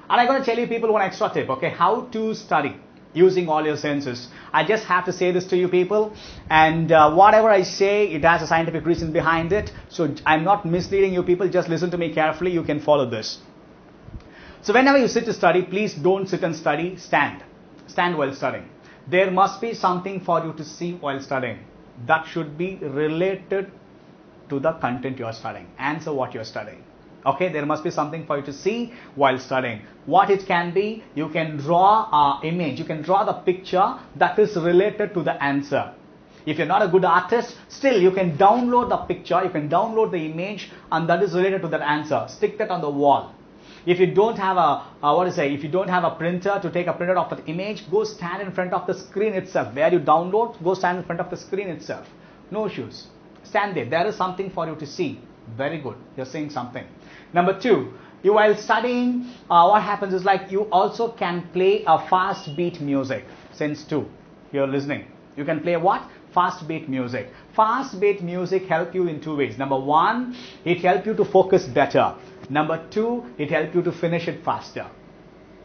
And I'm going to tell you people one extra tip, okay? How to study. using all your senses. I just have to say this to you people, and whatever I say, it has a scientific reason behind it. So I'm not misleading you people. Just listen to me carefully. You can follow this. So whenever you sit to study, please don't sit and study. Stand. Stand while studying. There must be something for you to see while studying. That should be related to the content you are studying. Answer what you are studying. Okay, there must be something for you to see while studying. What it can be, you can draw an image, you can draw the picture that is related to the answer. If you're not a good artist, still you can download the picture, you can download the image, and that is related to that answer. Stick that on the wall. If you don't have if you don't have a printer to take a printout of that image, go stand in front of the screen itself. Where you download, go stand in front of the screen itself. No issues. Stand there. There is something for you to see. Very good. You're saying something. Number 2, you while studying, what happens is like you also can play a fast beat music. Sense 2, you're listening. You can play what? Fast beat music. Fast beat music help you in 2 ways. Number 1, it helps you to focus better. Number 2, it helps you to finish it faster.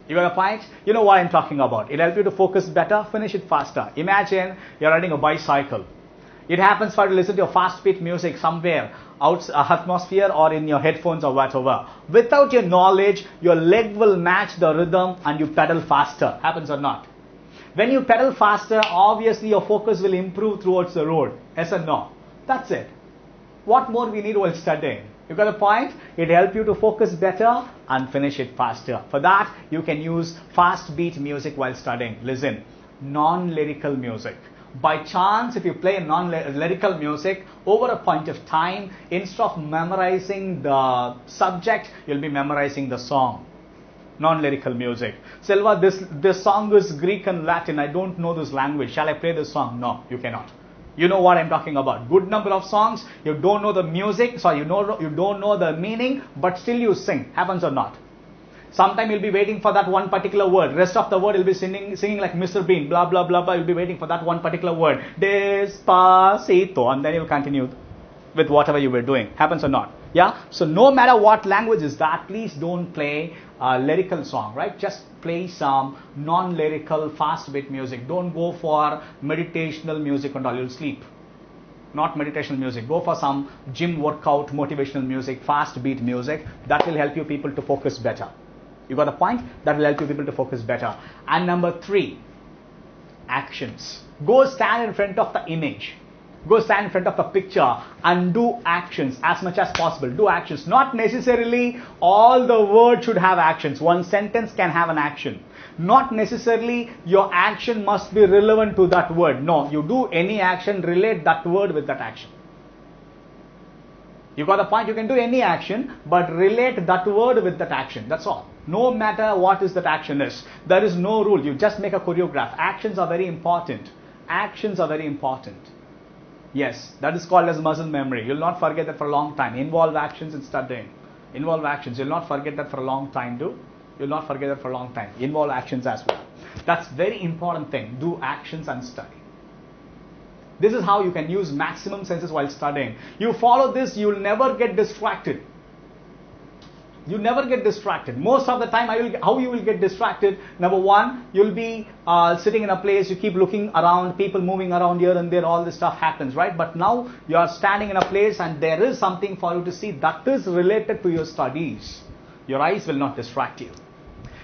You got a point? You know what I'm talking about. It helps you to focus better, finish it faster. Imagine you're riding a bicycle. It happens for you to listen to your fast beat music somewhere out atmosphere or in your headphones or whatever. Without your knowledge, your leg will match the rhythm and you pedal faster. Happens or not? When you pedal faster, obviously your focus will improve towards the road. Yes or no? That's it. What more we need while studying? You got a point? It helps you to focus better and finish it faster. For that, you can use fast beat music while studying. Listen, non-lyrical music. By chance, if you play non-lyrical music, over a point of time, instead of memorizing the subject, you'll be memorizing the song. Non-lyrical music. Selva, this song is Greek and Latin. I don't know this language. Shall I play this song? No, you cannot. You know what I'm talking about. Good number of songs. You don't know the music, so you don't know the meaning, but still you sing. Happens or not? Sometime you'll be waiting for that one particular word. Rest of the word you'll be singing like Mr. Bean. Blah, blah, blah, blah. You'll be waiting for that one particular word. Despacito. And then you'll continue with whatever you were doing. Happens or not? Yeah? So no matter what language is that, please don't play a lyrical song, right? Just play some non-lyrical fast beat music. Don't go for meditational music and all. You'll sleep. Not meditational music. Go for some gym workout, motivational music, fast beat music. That will help you people to focus better. You got the point? That will help you people to focus better. And number 3, actions. Go stand in front of the image. Go stand in front of the picture and do actions as much as possible. Do actions. Not necessarily all the words should have actions. One sentence can have an action. Not necessarily your action must be relevant to that word. No, you do any action, relate that word with that action. You got the point? You can do any action, but relate that word with that action. That's all. No matter what is that action is. There is no rule. You just make a choreograph. Actions are very important. Actions are very important. Yes, that is called as muscle memory. You'll not forget that for a long time. Involve actions in studying. Involve actions. You'll not forget that for a long time, You'll not forget that for a long time. Involve actions as well. That's very important thing. Do actions and study. This is how you can use maximum senses while studying. You follow this, you'll never get distracted. You never get distracted. Most of the time, how you will get distracted? Number 1, you'll be sitting in a place, you keep looking around, people moving around here and there, all this stuff happens, right? But now you are standing in a place and there is something for you to see that is related to your studies. Your eyes will not distract you.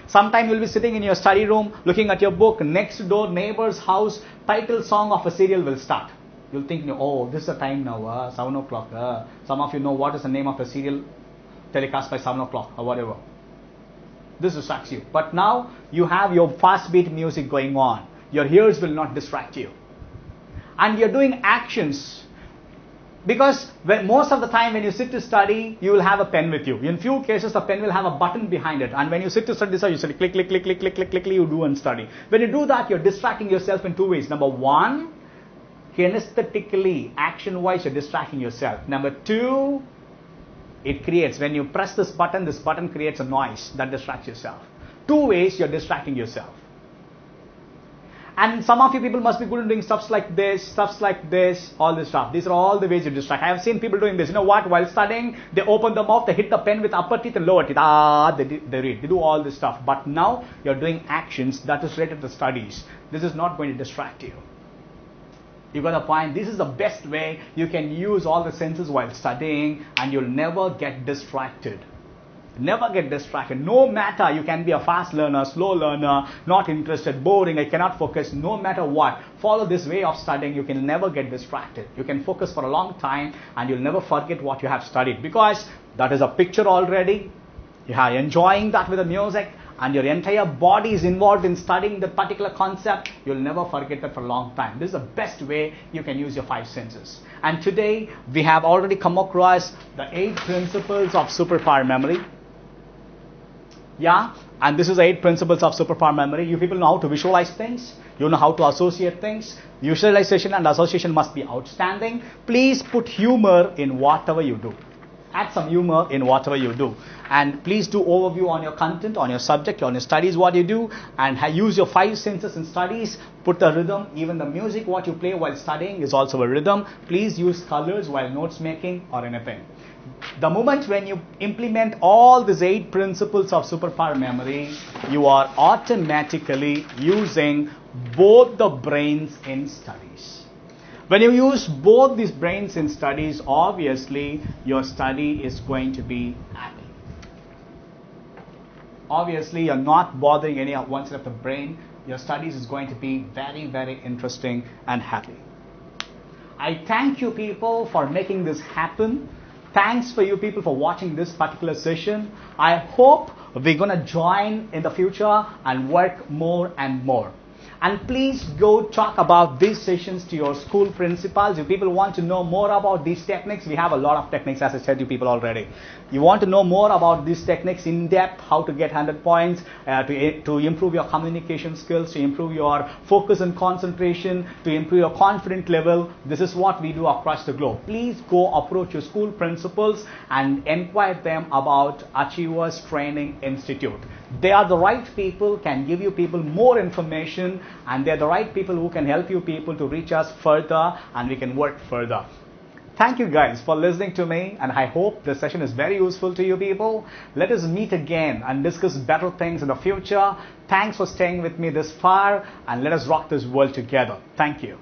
Sometime you'll be sitting in your study room, looking at your book, next door neighbor's house, title song of a serial will start. You'll think, oh, this is the time now, 7 o'clock. Some of you know what is the name of the serial telecast by 7 o'clock or whatever. This distracts you. But now you have your fast beat music going on. Your ears will not distract you. And you're doing actions. Because most of the time when you sit to study, you will have a pen with you. In few cases, the pen will have a button behind it. And when you sit to study, you say click, click, click, click, click, click, click, you do and study. When you do that, you're distracting yourself in 2 ways. Number 1, kinesthetically, action-wise, you're distracting yourself. Number 2, it creates, when you press this button creates a noise that distracts yourself. 2 ways you're distracting yourself. And some of you people must be good at doing stuffs like this, all this stuff. These are all the ways you distract. I have seen people doing this. You know what? While studying, they open the mouth, they hit the pen with upper teeth and lower teeth. They read. They do all this stuff. But now you're doing actions that is related to studies. This is not going to distract you. You got a point? This is the best way you can use all the senses while studying, and you'll never get distracted. Never get distracted. No matter, you can be a fast learner, slow learner, not interested, boring, I cannot focus. No matter what, follow this way of studying. You can never get distracted. You can focus for a long time and you'll never forget what you have studied, because that is a picture already. You are enjoying that with the music, and your entire body is involved in studying that particular concept. You'll never forget that for a long time. This is the best way you can use your 5 senses. And today we have already come across the 8 principles of superpower memory. Yeah, and this is the 8 principles of superpower memory. You people know how to visualize things. You know how to associate things. Visualization and association must be outstanding. Please put humor in whatever you do. Add some humor in whatever you do. And please do overview on your content, on your subject, on your studies, what you do. And use your 5 senses in studies. Put the rhythm. Even the music, what you play while studying is also a rhythm. Please use colors while notes making or anything. The moment when you implement all these 8 principles of superpower memory, you are automatically using both the brains in studies. When you use both these brains in studies, obviously your study is going to be happy. Obviously, you're not bothering any of one side of the brain. Your studies is going to be very, very interesting and happy. I thank you people for making this happen. Thanks for you people for watching this particular session. I hope we're going to join in the future and work more and more. And please go talk about these sessions to your school principals. If people want to know more about these techniques, we have a lot of techniques, as I said to you people already. You want to know more about these techniques in depth, how to get 100 points, to improve your communication skills, to improve your focus and concentration, to improve your confidence level. This is what we do across the globe. Please go approach your school principals and inquire them about Achievers Training Institute. They are the right people, can give you people more information, and they're the right people who can help you people to reach us further, and we can work further. Thank you guys for listening to me, and I hope this session is very useful to you people. Let us meet again and discuss better things in the future. Thanks for staying with me this far, and let us rock this world together. Thank you.